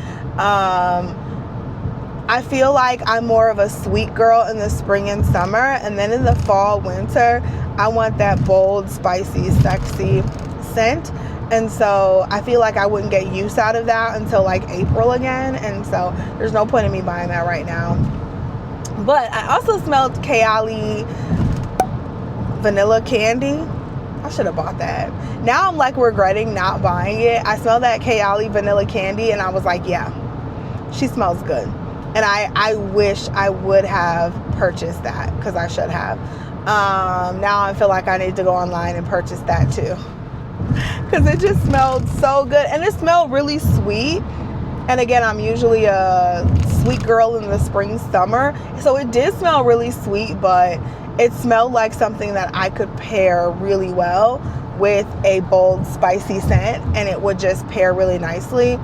I feel like I'm more of a sweet girl in the spring and summer, and then in the fall, winter, I want that bold, spicy, sexy scent. And so I feel like I wouldn't get use out of that until like April again. And so there's no point in me buying that right now. But I also smelled Kayali vanilla candy. I should have bought that. Now I'm like regretting not buying it. I smelled that Kayali vanilla candy and I was like, yeah, she smells good. And I wish I would have purchased that because I should have. Now I feel like I need to go online and purchase that too. Because it just smelled so good. And it smelled really sweet. And again, I'm usually a sweet girl in the spring, summer. So it did smell really sweet, but it smelled like something that I could pair really well with a bold, spicy scent. And it would just pair really nicely.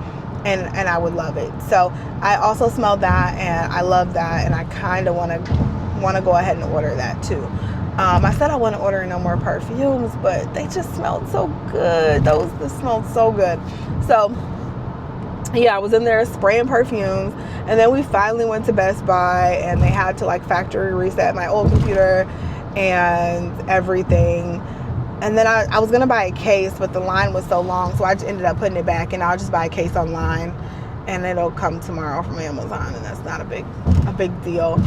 And I would love it. So I also smelled that, and I love that. And I kind of want to go ahead and order that too. I said I wasn't ordering no more perfumes, but they just smelled so good. Those smelled so good. So yeah, I was in there spraying perfumes, and then we finally went to Best Buy, and they had to like factory reset my old computer and everything. And then I was gonna buy a case, but the line was so long, so I just ended up putting it back, and I'll just buy a case online, and it'll come tomorrow from Amazon, and that's not a big deal.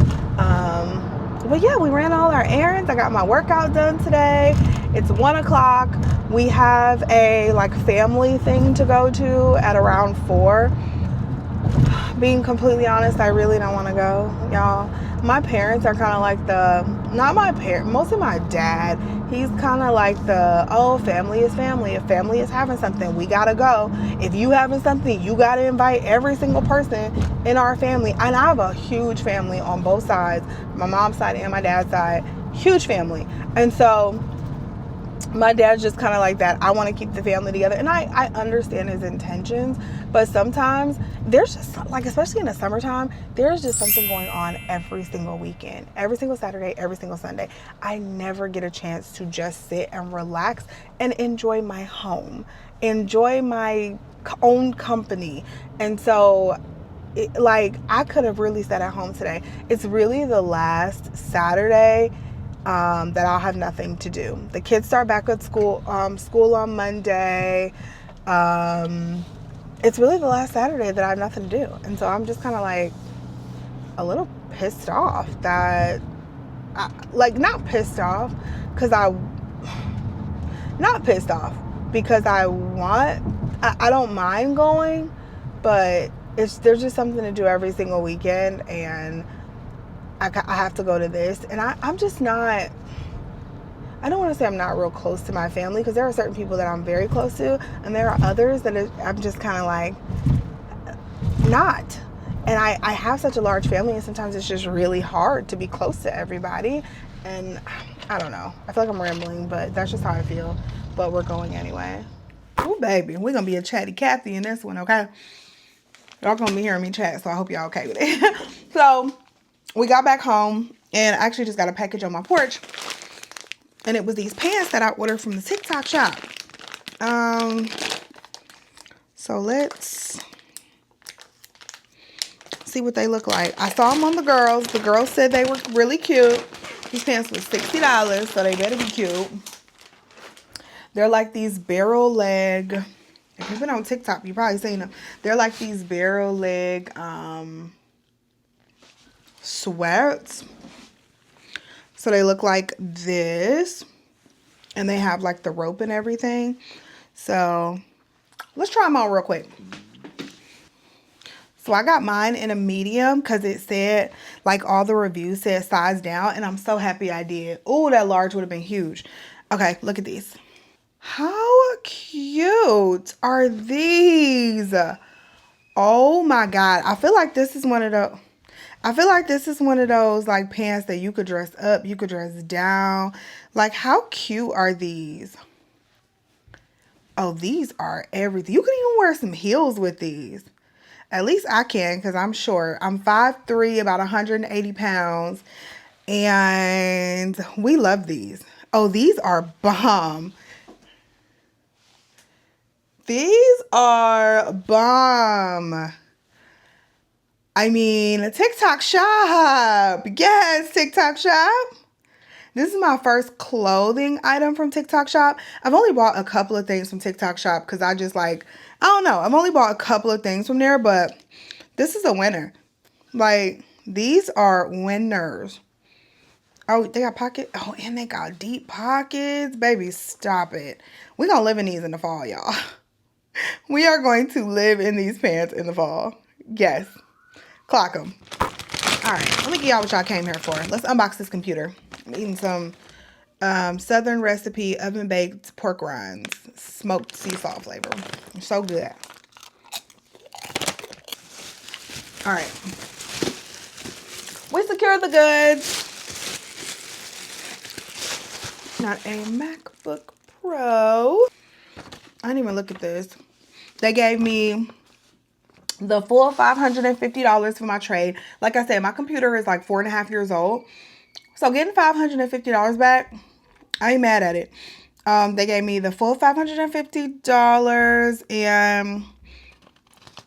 But yeah, we ran all our errands. I got my workout done today. It's 1 o'clock. We have a like family thing to go to at around 4. Being completely honest, I really don't want to go, y'all. My parents are kind of like mostly my dad. He's kind of like family is family. If family is having something, we gotta go. If you having something, you gotta invite every single person in our family. And I have a huge family on both sides, my mom's side and my dad's side, huge family. And so my dad's just kind of like that. I want to keep the family together, and I understand his intentions, but sometimes there's just like, especially in the summertime, there's just something going on every single weekend, every single Saturday, every single Sunday. I never get a chance to just sit and relax and enjoy my home, enjoy my own company. And so I could have really sat at home today. It's really the last Saturday that I'll have nothing to do. The kids start back at school on Monday. It's really the last Saturday that I have nothing to do. And so I'm just kind of like a little pissed off that, not pissed off because I don't mind going, but there's just something to do every single weekend, and I have to go to this, and I'm just not, I don't want to say I'm not real close to my family, because there are certain people that I'm very close to, and there are others that I'm just kind of like, not. And I have such a large family, and sometimes it's just really hard to be close to everybody, and I don't know. I feel like I'm rambling, but that's just how I feel, but we're going anyway. Oh, baby, we're going to be a chatty Cathy in this one, okay? Y'all going to be hearing me chat, so I hope y'all okay with it. So we got back home, and I actually just got a package on my porch, and it was these pants that I ordered from the TikTok shop. So let's see what they look like. I saw them on the girls. The girls said they were really cute. These pants was $60, so they better be cute. They're like these barrel leg. If you've been on TikTok, you've probably seen them. They're like these barrel leg sweats. So they look like this, and they have like the rope and everything. So let's try them on real quick. So I got mine in a medium because it said, like all the reviews said size down, and I'm so happy I did. Oh, that large would have been huge. Okay, look at these. How cute are these? Oh my God. I feel like this is one of those like pants that you could dress up, you could dress down. Like, how cute are these? Oh, these are everything. You could even wear some heels with these. At least I can, because I'm short. I'm 5'3", about 180 pounds. And we love these. Oh, these are bomb. These are bomb. I mean, TikTok shop. Yes, TikTok shop. This is my first clothing item from TikTok shop. I've only bought a couple of things from TikTok shop because I just like, I don't know. I've only bought a couple of things from there, but this is a winner. Like, these are winners. Oh, they got pockets. Oh, and they got deep pockets. Baby, stop it. We're going to live in these in the fall, y'all. We are going to live in these pants in the fall. Yes. Clock them. All right. Let me get y'all what y'all came here for. Let's unbox this computer. I'm eating some Southern recipe oven-baked pork rinds. Smoked sea salt flavor. So good. All right. We secured the goods. Not a MacBook Pro. I didn't even look at this. They gave me the full $550 for my trade. Like I said, my computer is like 4.5 years old. So getting $550 back, I ain't mad at it. They gave me the full $550 and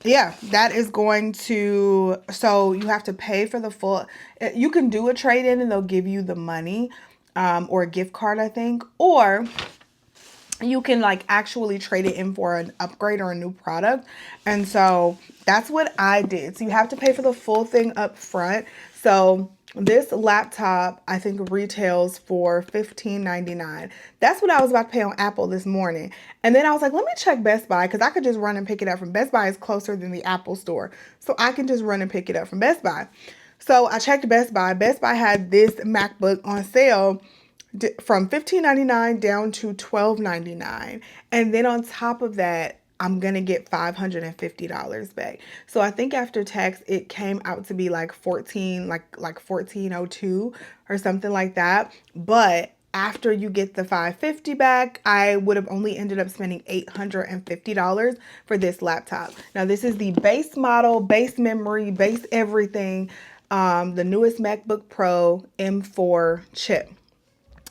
yeah, that is going to, so you have to pay for the full, you can do a trade-in and they'll give you the money or a gift card, I think, or you can like actually trade it in for an upgrade or a new product. And so that's what I did. So you have to pay for the full thing up front. So this laptop, I think, retails for $15.99. That's what I was about to pay on Apple this morning. And then I was like, let me check Best Buy because I could just run and pick it up from Best Buy. Is closer than the Apple store. So I can just run and pick it up from Best Buy. So I checked Best Buy. Best Buy had this MacBook on sale from $15.99 down to $12.99. And then on top of that, I'm going to get $550 back. So I think after tax, it came out to be like 1402 or something like that. But after you get the $550 back, I would have only ended up spending $850 for this laptop. Now, this is the base model, base memory, base everything, the newest MacBook Pro M4 chip.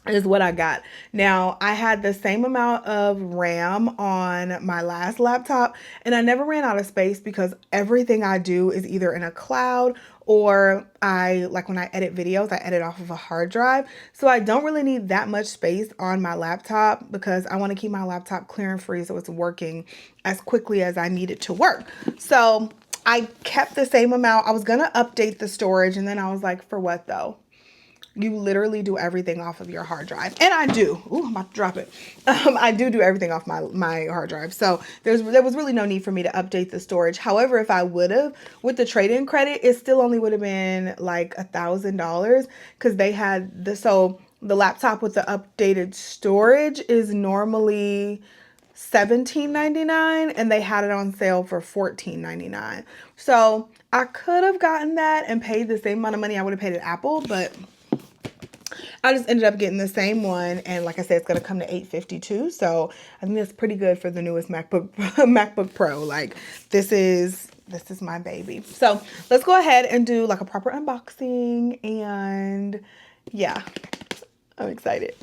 Is what I got. Now, I had the same amount of RAM on my last laptop, and I never ran out of space because everything I do is either in a cloud or like when I edit videos, I edit off of a hard drive. So I don't really need that much space on my laptop because I want to keep my laptop clear and free so it's working as quickly as I need it to work. So I kept the same amount. I was going to update the storage, and then I was like, for what though? You literally do everything off of your hard drive. And I do. Ooh, I'm about to drop it. I do everything off my hard drive. So there was really no need for me to update the storage. However, if I would have, with the trade-in credit, it still only would have been like $1,000 because they had so the laptop with the updated storage is normally $17.99 and they had it on sale for $14.99. So I could have gotten that and paid the same amount of money I would have paid at Apple, but I just ended up getting the same one, and like I said, it's going to come to $852. So I think that's pretty good for the newest MacBook Pro. Like this is my baby. So let's go ahead and do like a proper unboxing, and yeah, I'm excited.